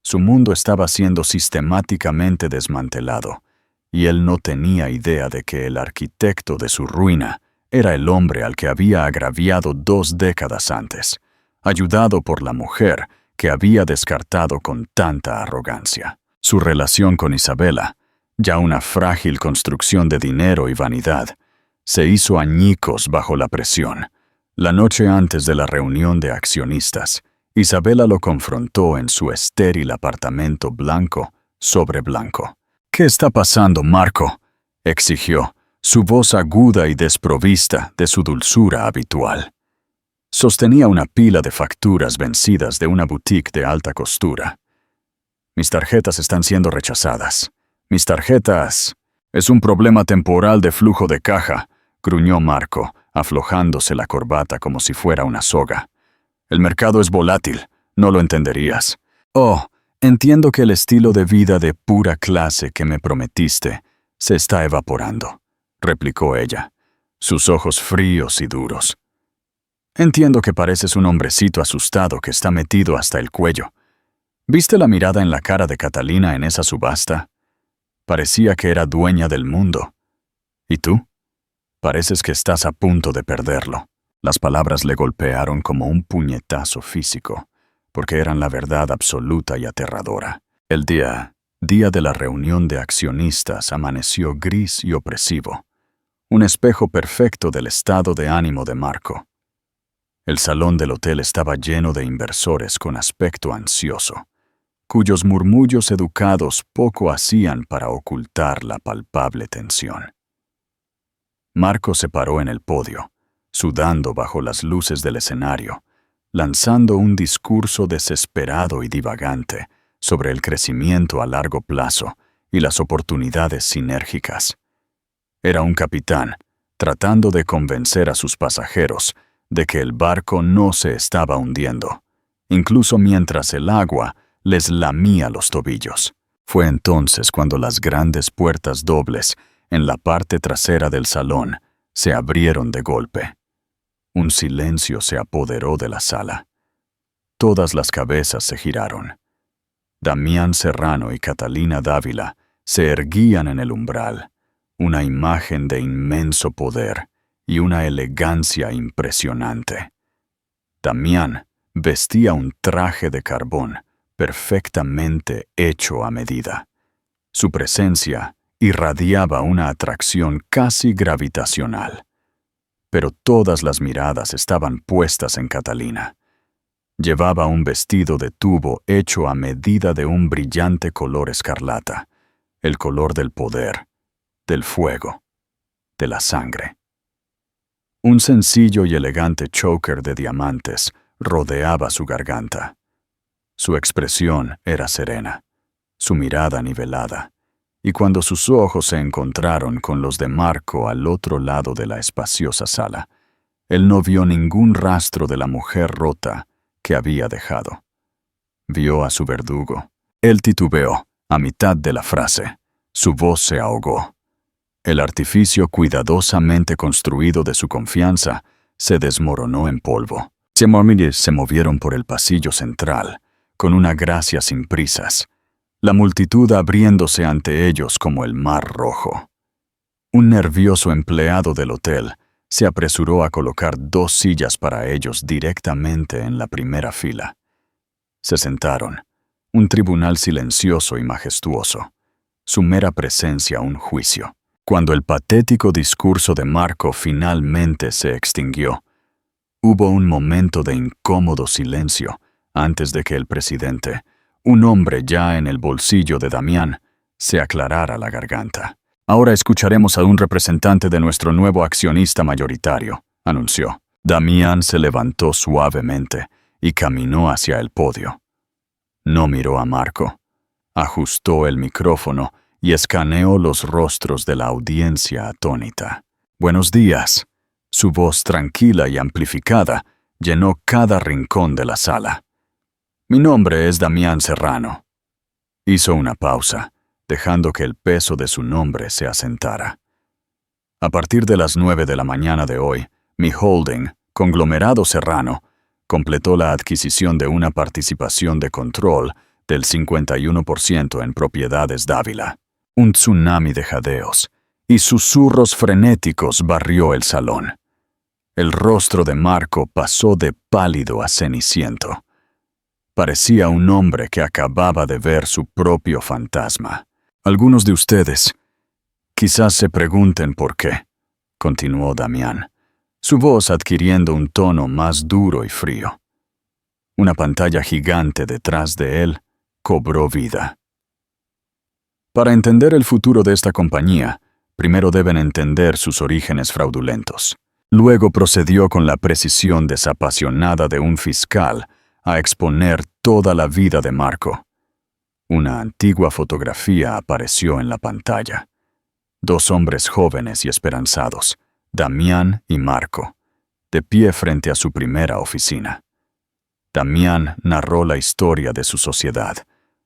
Su mundo estaba siendo sistemáticamente desmantelado, y él no tenía idea de que el arquitecto de su ruina era el hombre al que había agraviado 2 décadas antes, ayudado por la mujer que había descartado con tanta arrogancia. Su relación con Isabela, ya una frágil construcción de dinero y vanidad, se hizo añicos bajo la presión. La noche antes de la reunión de accionistas, Isabela lo confrontó en su estéril apartamento blanco sobre blanco. «¿Qué está pasando, Marco?», exigió, su voz aguda y desprovista de su dulzura habitual. Sostenía una pila de facturas vencidas de una boutique de alta costura. «Mis tarjetas están siendo rechazadas. Mis tarjetas...» «Es un problema temporal de flujo de caja», gruñó Marco, aflojándose la corbata como si fuera una soga. «El mercado es volátil, no lo entenderías». «Oh, entiendo que el estilo de vida de pura clase que me prometiste se está evaporando», replicó ella, sus ojos fríos y duros. «Entiendo que pareces un hombrecito asustado que está metido hasta el cuello. ¿Viste la mirada en la cara de Catalina en esa subasta? Parecía que era dueña del mundo. ¿Y tú? Pareces que estás a punto de perderlo». Las palabras le golpearon como un puñetazo físico, porque eran la verdad absoluta y aterradora. El día de la reunión de accionistas amaneció gris y opresivo, un espejo perfecto del estado de ánimo de Marco. El salón del hotel estaba lleno de inversores con aspecto ansioso, cuyos murmullos educados poco hacían para ocultar la palpable tensión. Marco se paró en el podio, sudando bajo las luces del escenario, lanzando un discurso desesperado y divagante sobre el crecimiento a largo plazo y las oportunidades sinérgicas. Era un capitán, tratando de convencer a sus pasajeros de que el barco no se estaba hundiendo, incluso mientras el agua les lamía los tobillos. Fue entonces cuando las grandes puertas dobles en la parte trasera del salón se abrieron de golpe. Un silencio se apoderó de la sala. Todas las cabezas se giraron. Damián Serrano y Catalina Dávila se erguían en el umbral, una imagen de inmenso poder y una elegancia impresionante. Damián vestía un traje de carbón perfectamente hecho a medida. Su presencia irradiaba una atracción casi gravitacional. Pero todas las miradas estaban puestas en Catalina. Llevaba un vestido de tubo hecho a medida de un brillante color escarlata, el color del poder, del fuego, de la sangre. Un sencillo y elegante choker de diamantes rodeaba su garganta. Su expresión era serena, su mirada nivelada, y cuando sus ojos se encontraron con los de Marco al otro lado de la espaciosa sala, él no vio ningún rastro de la mujer rota que había dejado. Vio a su verdugo. Él titubeó a mitad de la frase. Su voz se ahogó. El artificio cuidadosamente construido de su confianza se desmoronó en polvo. Se movieron por el pasillo central, con una gracia sin prisas, la multitud abriéndose ante ellos como el mar rojo. Un nervioso empleado del hotel se apresuró a colocar 2 sillas para ellos directamente en la primera fila. Se sentaron, un tribunal silencioso y majestuoso, su mera presencia un juicio. Cuando el patético discurso de Marco finalmente se extinguió, hubo un momento de incómodo silencio antes de que el presidente, un hombre ya en el bolsillo de Damián, se aclarara la garganta. «Ahora escucharemos a un representante de nuestro nuevo accionista mayoritario», anunció. Damián se levantó suavemente y caminó hacia el podio. No miró a Marco. Ajustó el micrófono y escaneó los rostros de la audiencia atónita. «Buenos días». Su voz tranquila y amplificada llenó cada rincón de la sala. «Mi nombre es Damián Serrano». Hizo una pausa, dejando que el peso de su nombre se asentara. «A partir de las 9 de la mañana de hoy, mi holding, Conglomerado Serrano, completó la adquisición de una participación de control del 51% en Propiedades Dávila». Un tsunami de jadeos y susurros frenéticos barrió el salón. El rostro de Marco pasó de pálido a ceniciento. Parecía un hombre que acababa de ver su propio fantasma. «Algunos de ustedes quizás se pregunten por qué», continuó Damián, su voz adquiriendo un tono más duro y frío. Una pantalla gigante detrás de él cobró vida. «Para entender el futuro de esta compañía, primero deben entender sus orígenes fraudulentos». Luego procedió con la precisión desapasionada de un fiscal a exponer toda la vida de Marco. Una antigua fotografía apareció en la pantalla. 2 hombres jóvenes y esperanzados, Damián y Marco, de pie frente a su primera oficina. Damián narró la historia de su sociedad,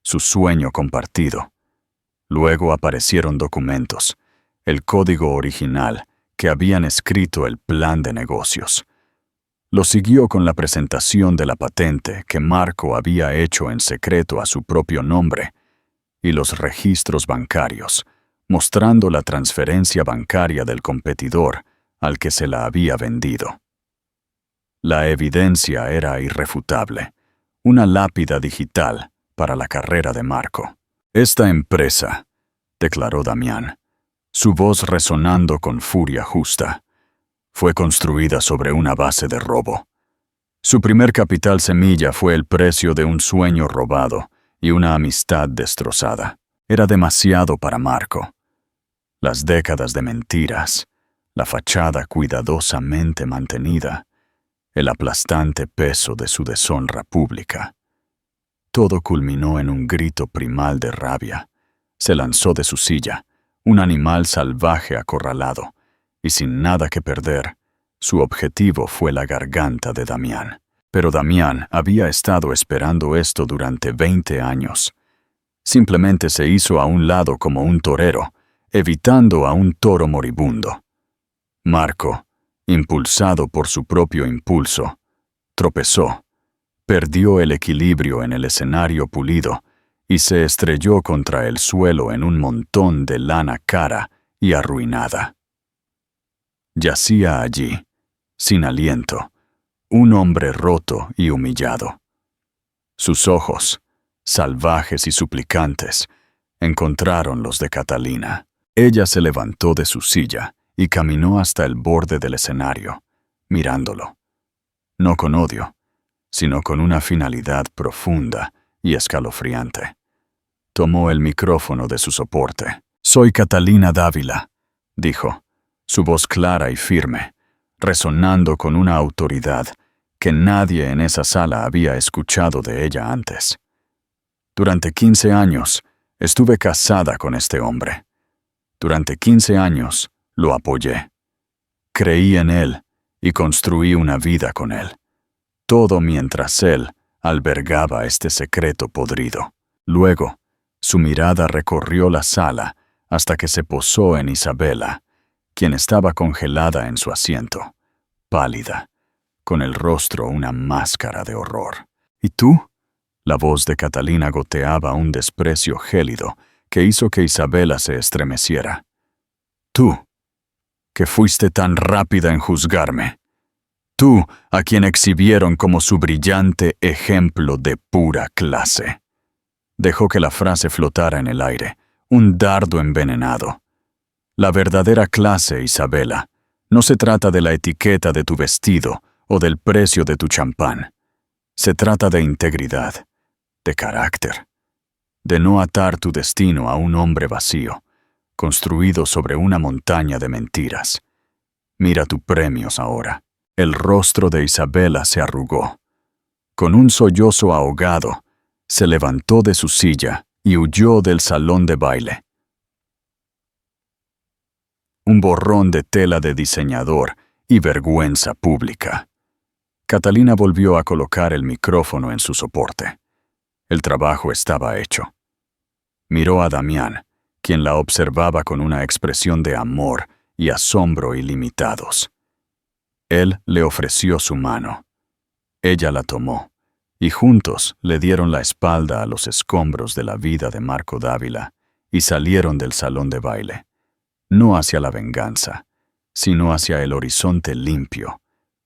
su sueño compartido. Luego aparecieron documentos, el código original que habían escrito el plan de negocios. Lo siguió con la presentación de la patente que Marco había hecho en secreto a su propio nombre y los registros bancarios, mostrando la transferencia bancaria del competidor al que se la había vendido. La evidencia era irrefutable, una lápida digital para la carrera de Marco. «Esta empresa», declaró Damián, su voz resonando con furia justa, «fue construida sobre una base de robo. Su primer capital semilla fue el precio de un sueño robado y una amistad destrozada. Era demasiado para Marco. Las décadas de mentiras, la fachada cuidadosamente mantenida, el aplastante peso de su deshonra pública. Todo culminó en un grito primal de rabia. Se lanzó de su silla, un animal salvaje acorralado, y sin nada que perder, su objetivo fue la garganta de Damián. Pero Damián había estado esperando esto durante 20 años. Simplemente se hizo a un lado como un torero, evitando a un toro moribundo. Marco, impulsado por su propio impulso, tropezó, perdió el equilibrio en el escenario pulido y se estrelló contra el suelo en un montón de lana cara y arruinada. Yacía allí, sin aliento, un hombre roto y humillado. Sus ojos, salvajes y suplicantes, encontraron los de Catalina. Ella se levantó de su silla y caminó hasta el borde del escenario, mirándolo. No con odio, sino con una finalidad profunda y escalofriante. Tomó el micrófono de su soporte. «Soy Catalina Dávila», dijo, su voz clara y firme, resonando con una autoridad que nadie en esa sala había escuchado de ella antes. «Durante 15 años estuve casada con este hombre. Durante 15 años lo apoyé. Creí en él y construí una vida con él. Todo mientras él albergaba este secreto podrido. Luego, su mirada recorrió la sala hasta que se posó en Isabela, quien estaba congelada en su asiento, pálida, con el rostro una máscara de horror. «¿Y tú?» La voz de Catalina goteaba un desprecio gélido que hizo que Isabela se estremeciera. «Tú», que fuiste tan rápida en juzgarme. Tú, a quien exhibieron como su brillante ejemplo de pura clase. Dejó que la frase flotara en el aire, un dardo envenenado. La verdadera clase, Isabela, no se trata de la etiqueta de tu vestido o del precio de tu champán. Se trata de integridad, de carácter, de no atar tu destino a un hombre vacío, construido sobre una montaña de mentiras. Mira tus premios ahora. El rostro de Isabela se arrugó. Con un sollozo ahogado, se levantó de su silla y huyó del salón de baile. Un borrón de tela de diseñador y vergüenza pública. Catalina volvió a colocar el micrófono en su soporte. El trabajo estaba hecho. Miró a Damián, quien la observaba con una expresión de amor y asombro ilimitados. Él le ofreció su mano. Ella la tomó, y juntos le dieron la espalda a los escombros de la vida de Marco Dávila y salieron del salón de baile, no hacia la venganza, sino hacia el horizonte limpio,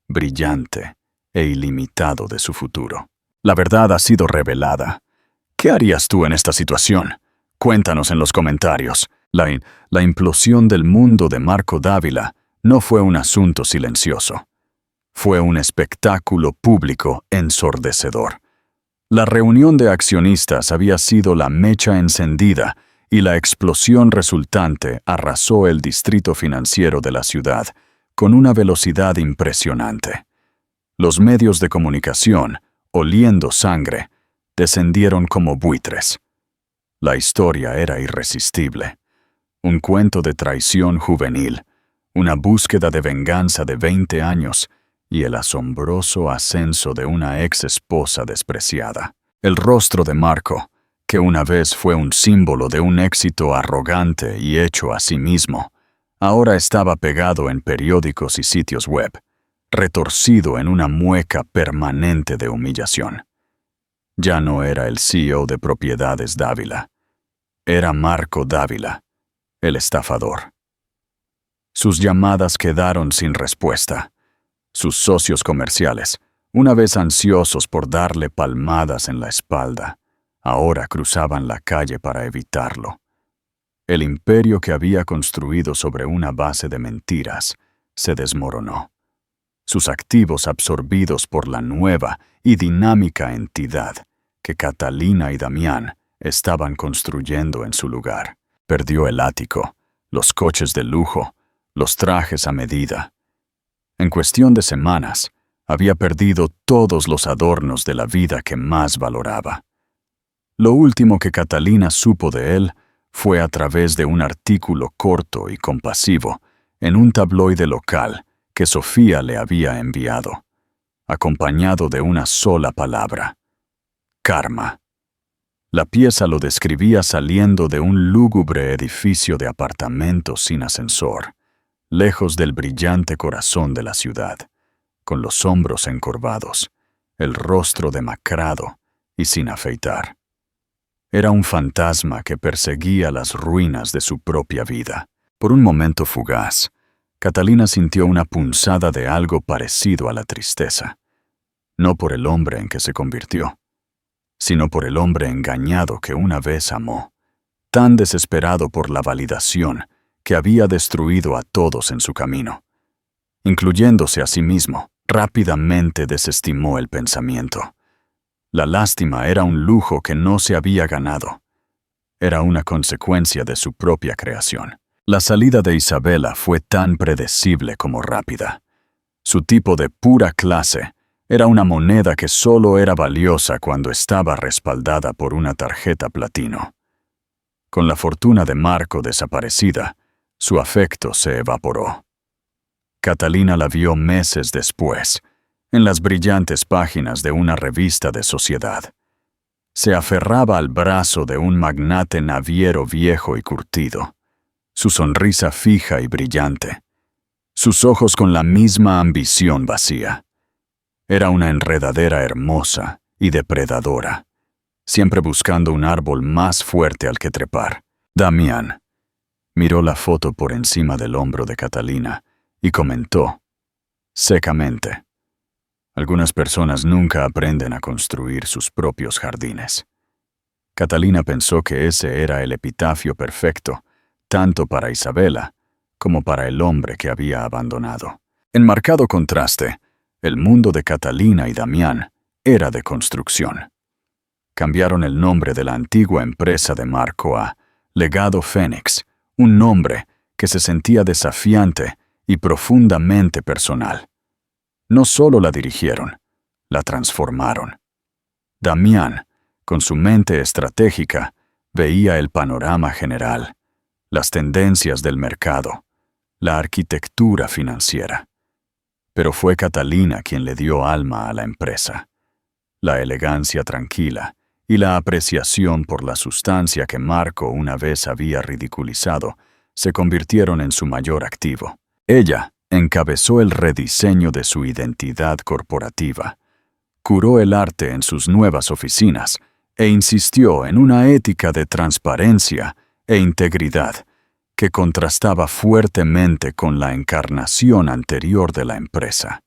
brillante e ilimitado de su futuro. La verdad ha sido revelada. ¿Qué harías tú en esta situación? Cuéntanos en los comentarios. La implosión del mundo de Marco Dávila no fue un asunto silencioso. Fue un espectáculo público ensordecedor. La reunión de accionistas había sido la mecha encendida y la explosión resultante arrasó el distrito financiero de la ciudad con una velocidad impresionante. Los medios de comunicación, oliendo sangre, descendieron como buitres. La historia era irresistible. Un cuento de traición juvenil, una búsqueda de venganza de 20 años y el asombroso ascenso de una ex esposa despreciada. El rostro de Marco, que una vez fue un símbolo de un éxito arrogante y hecho a sí mismo, ahora estaba pegado en periódicos y sitios web, retorcido en una mueca permanente de humillación. Ya no era el CEO de Propiedades Dávila. Era Marco Dávila, el estafador. Sus llamadas quedaron sin respuesta. Sus socios comerciales, una vez ansiosos por darle palmadas en la espalda, ahora cruzaban la calle para evitarlo. El imperio que había construido sobre una base de mentiras se desmoronó. Sus activos absorbidos por la nueva y dinámica entidad que Catalina y Damián estaban construyendo en su lugar. Perdió el ático, los coches de lujo, los trajes a medida. En cuestión de semanas, había perdido todos los adornos de la vida que más valoraba. Lo último que Catalina supo de él fue a través de un artículo corto y compasivo en un tabloide local que Sofía le había enviado, acompañado de una sola palabra: karma. La pieza lo describía saliendo de un lúgubre edificio de apartamentos sin ascensor, lejos del brillante corazón de la ciudad, con los hombros encorvados, el rostro demacrado y sin afeitar. Era un fantasma que perseguía las ruinas de su propia vida. Por un momento fugaz, Catalina sintió una punzada de algo parecido a la tristeza, no por el hombre en que se convirtió, sino por el hombre engañado que una vez amó, tan desesperado por la validación que había destruido a todos en su camino. Incluyéndose a sí mismo, rápidamente desestimó el pensamiento. La lástima era un lujo que no se había ganado. Era una consecuencia de su propia creación. La salida de Isabela fue tan predecible como rápida. Su tipo de pura clase era una moneda que solo era valiosa cuando estaba respaldada por una tarjeta platino. Con la fortuna de Marco desaparecida, su afecto se evaporó. Catalina la vio meses después, en las brillantes páginas de una revista de sociedad. Se aferraba al brazo de un magnate naviero viejo y curtido, su sonrisa fija y brillante, sus ojos con la misma ambición vacía. Era una enredadera hermosa y depredadora, siempre buscando un árbol más fuerte al que trepar. Damián, Miró la foto por encima del hombro de Catalina y comentó, secamente: algunas personas nunca aprenden a construir sus propios jardines. Catalina pensó que ese era el epitafio perfecto, tanto para Isabela como para el hombre que había abandonado. En marcado contraste, el mundo de Catalina y Damián era de construcción. Cambiaron el nombre de la antigua empresa de Marco a Legado Fénix, un nombre que se sentía desafiante y profundamente personal. No solo la dirigieron, la transformaron. Damián, con su mente estratégica, veía el panorama general, las tendencias del mercado, la arquitectura financiera. Pero fue Catalina quien le dio alma a la empresa. La elegancia tranquila y la apreciación por la sustancia que Marco una vez había ridiculizado se convirtieron en su mayor activo. Ella encabezó el rediseño de su identidad corporativa, curó el arte en sus nuevas oficinas e insistió en una ética de transparencia e integridad que contrastaba fuertemente con la encarnación anterior de la empresa.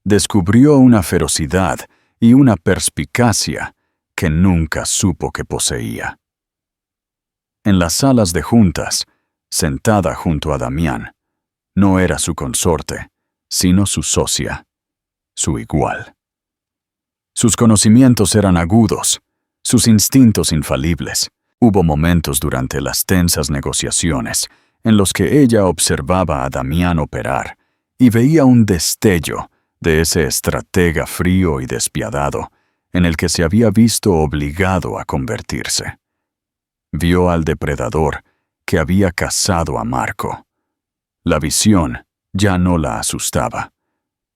Descubrió una ferocidad y una perspicacia que nunca supo que poseía. En las salas de juntas, sentada junto a Damián, no era su consorte, sino su socia, su igual. Sus conocimientos eran agudos, sus instintos infalibles. Hubo momentos durante las tensas negociaciones en los que ella observaba a Damián operar y veía un destello de ese estratega frío y despiadado en el que se había visto obligado a convertirse. Vio al depredador que había cazado a Marco. La visión ya no la asustaba,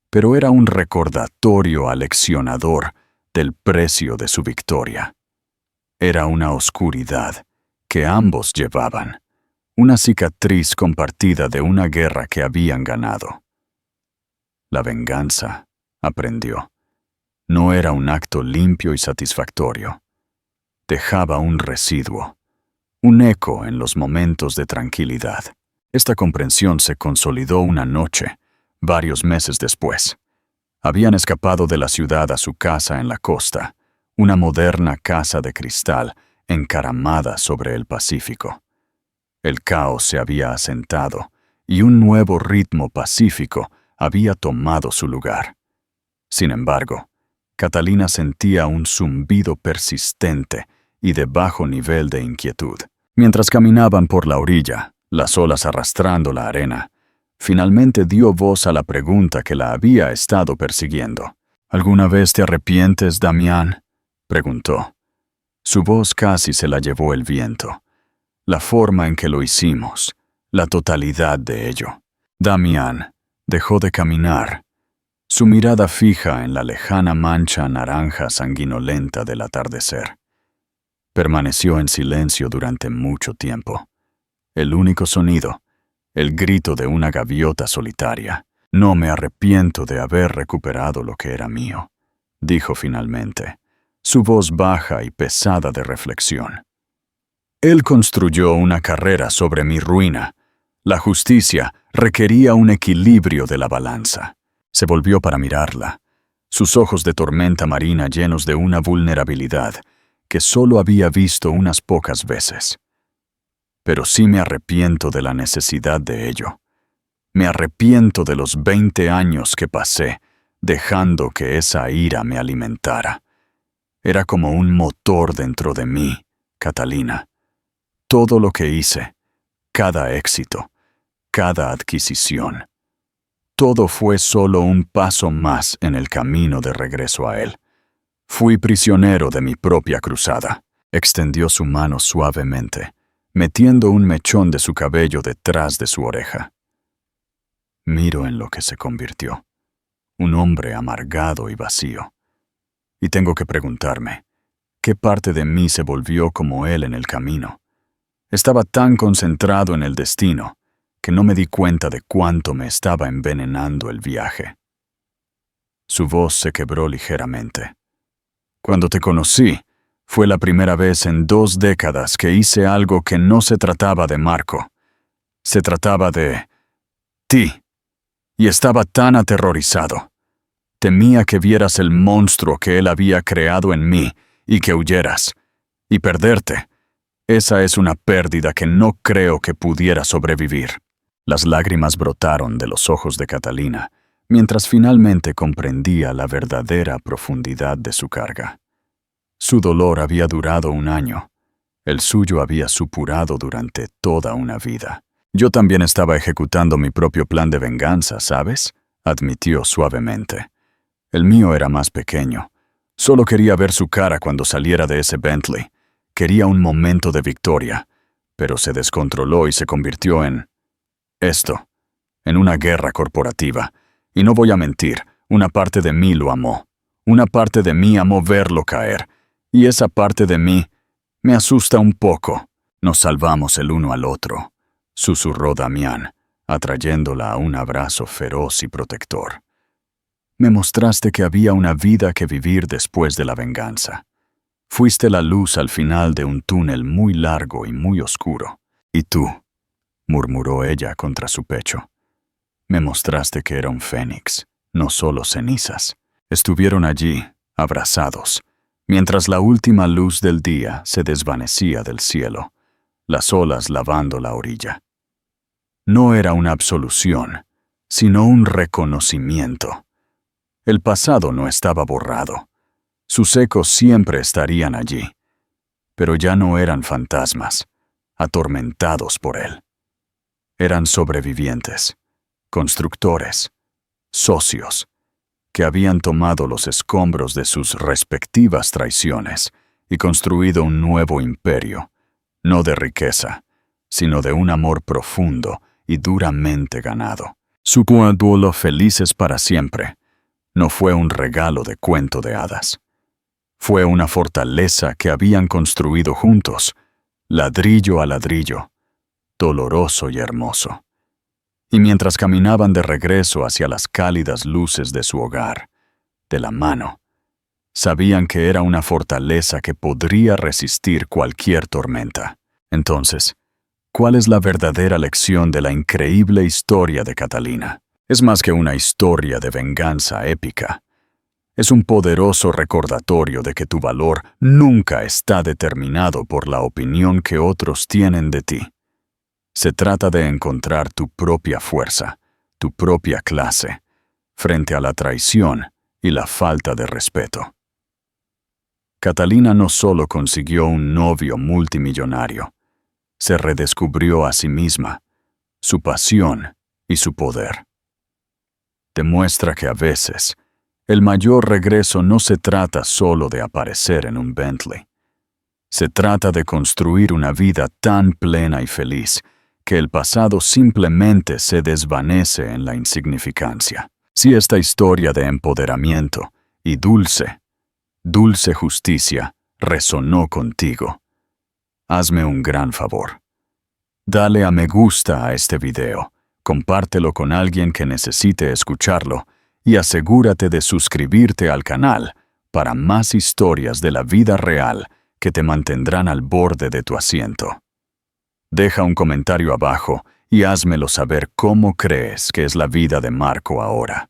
pero era un recordatorio aleccionador del precio de su victoria. Era una oscuridad que ambos llevaban, una cicatriz compartida de una guerra que habían ganado. La venganza, aprendió, no era un acto limpio y satisfactorio. Dejaba un residuo, un eco en los momentos de tranquilidad. Esta comprensión se consolidó una noche, varios meses después. Habían escapado de la ciudad a su casa en la costa, una moderna casa de cristal encaramada sobre el Pacífico. El caos se había asentado y un nuevo ritmo pacífico había tomado su lugar. Sin embargo, Catalina sentía un zumbido persistente y de bajo nivel de inquietud. Mientras caminaban por la orilla, las olas arrastrando la arena, finalmente dio voz a la pregunta que la había estado persiguiendo. ¿Alguna vez te arrepientes, Damián?, preguntó. Su voz casi se la llevó el viento. La forma en que lo hicimos, la totalidad de ello. Damián dejó de caminar, su mirada fija en la lejana mancha naranja sanguinolenta del atardecer. Permaneció en silencio durante mucho tiempo. El único sonido, el grito de una gaviota solitaria. No me arrepiento de haber recuperado lo que era mío, dijo finalmente, su voz baja y pesada de reflexión. Él construyó una carrera sobre mi ruina. La justicia requería un equilibrio de la balanza. Se volvió para mirarla, sus ojos de tormenta marina llenos de una vulnerabilidad que solo había visto unas pocas veces. Pero sí me arrepiento de la necesidad de ello. Me arrepiento de los 20 años que pasé dejando que esa ira me alimentara. Era como un motor dentro de mí, Catalina. Todo lo que hice, cada éxito, cada adquisición, todo fue solo un paso más en el camino de regreso a él. Fui prisionero de mi propia cruzada. Extendió su mano suavemente, metiendo un mechón de su cabello detrás de su oreja. Miro en lo que se convirtió, un hombre amargado y vacío. Y tengo que preguntarme, ¿qué parte de mí se volvió como él en el camino? Estaba tan concentrado en el destino que no me di cuenta de cuánto me estaba envenenando el viaje. Su voz se quebró ligeramente. Cuando te conocí, fue la primera vez en 2 décadas que hice algo que no se trataba de Marco. Se trataba de ti, y estaba tan aterrorizado. Temía que vieras el monstruo que él había creado en mí y que huyeras. Y perderte. Esa es una pérdida que no creo que pudiera sobrevivir. Las lágrimas brotaron de los ojos de Catalina, mientras finalmente comprendía la verdadera profundidad de su carga. Su dolor había durado 1 año. El suyo había supurado durante toda una vida. Yo también estaba ejecutando mi propio plan de venganza, ¿sabes? Admitió suavemente. El mío era más pequeño. Solo quería ver su cara cuando saliera de ese Bentley. Quería un momento de victoria, pero se descontroló y se convirtió en una guerra corporativa. Y no voy a mentir, una parte de mí lo amó. Una parte de mí amó verlo caer. Y esa parte de mí me asusta un poco. Nos salvamos el uno al otro, susurró Damián, atrayéndola a un abrazo feroz y protector. Me mostraste que había una vida que vivir después de la venganza. Fuiste la luz al final de un túnel muy largo y muy oscuro. Y tú, murmuró ella contra su pecho, me mostraste que era un fénix, no solo cenizas. Estuvieron allí, abrazados, mientras la última luz del día se desvanecía del cielo, las olas lavando la orilla. No era una absolución, sino un reconocimiento. El pasado no estaba borrado. Sus ecos siempre estarían allí, pero ya no eran fantasmas, atormentados por él. Eran sobrevivientes, constructores, socios, que habían tomado los escombros de sus respectivas traiciones y construido un nuevo imperio, no de riqueza, sino de un amor profundo y duramente ganado. Supo a duelo felices para siempre. No fue un regalo de cuento de hadas. Fue una fortaleza que habían construido juntos, ladrillo a ladrillo, doloroso y hermoso. Y mientras caminaban de regreso hacia las cálidas luces de su hogar, de la mano, sabían que era una fortaleza que podría resistir cualquier tormenta. Entonces, ¿cuál es la verdadera lección de la increíble historia de Catalina? Es más que una historia de venganza épica. Es un poderoso recordatorio de que tu valor nunca está determinado por la opinión que otros tienen de ti. Se trata de encontrar tu propia fuerza, tu propia clase, frente a la traición y la falta de respeto. Catalina no solo consiguió un novio multimillonario, se redescubrió a sí misma, su pasión y su poder. Demuestra que a veces, el mayor regreso no se trata solo de aparecer en un Bentley. Se trata de construir una vida tan plena y feliz que el pasado simplemente se desvanece en la insignificancia. Si esta historia de empoderamiento y dulce justicia resonó contigo, hazme un gran favor. Dale a me gusta a este video, compártelo con alguien que necesite escucharlo y asegúrate de suscribirte al canal para más historias de la vida real que te mantendrán al borde de tu asiento. Deja un comentario abajo y házmelo saber cómo crees que es la vida de Marco ahora.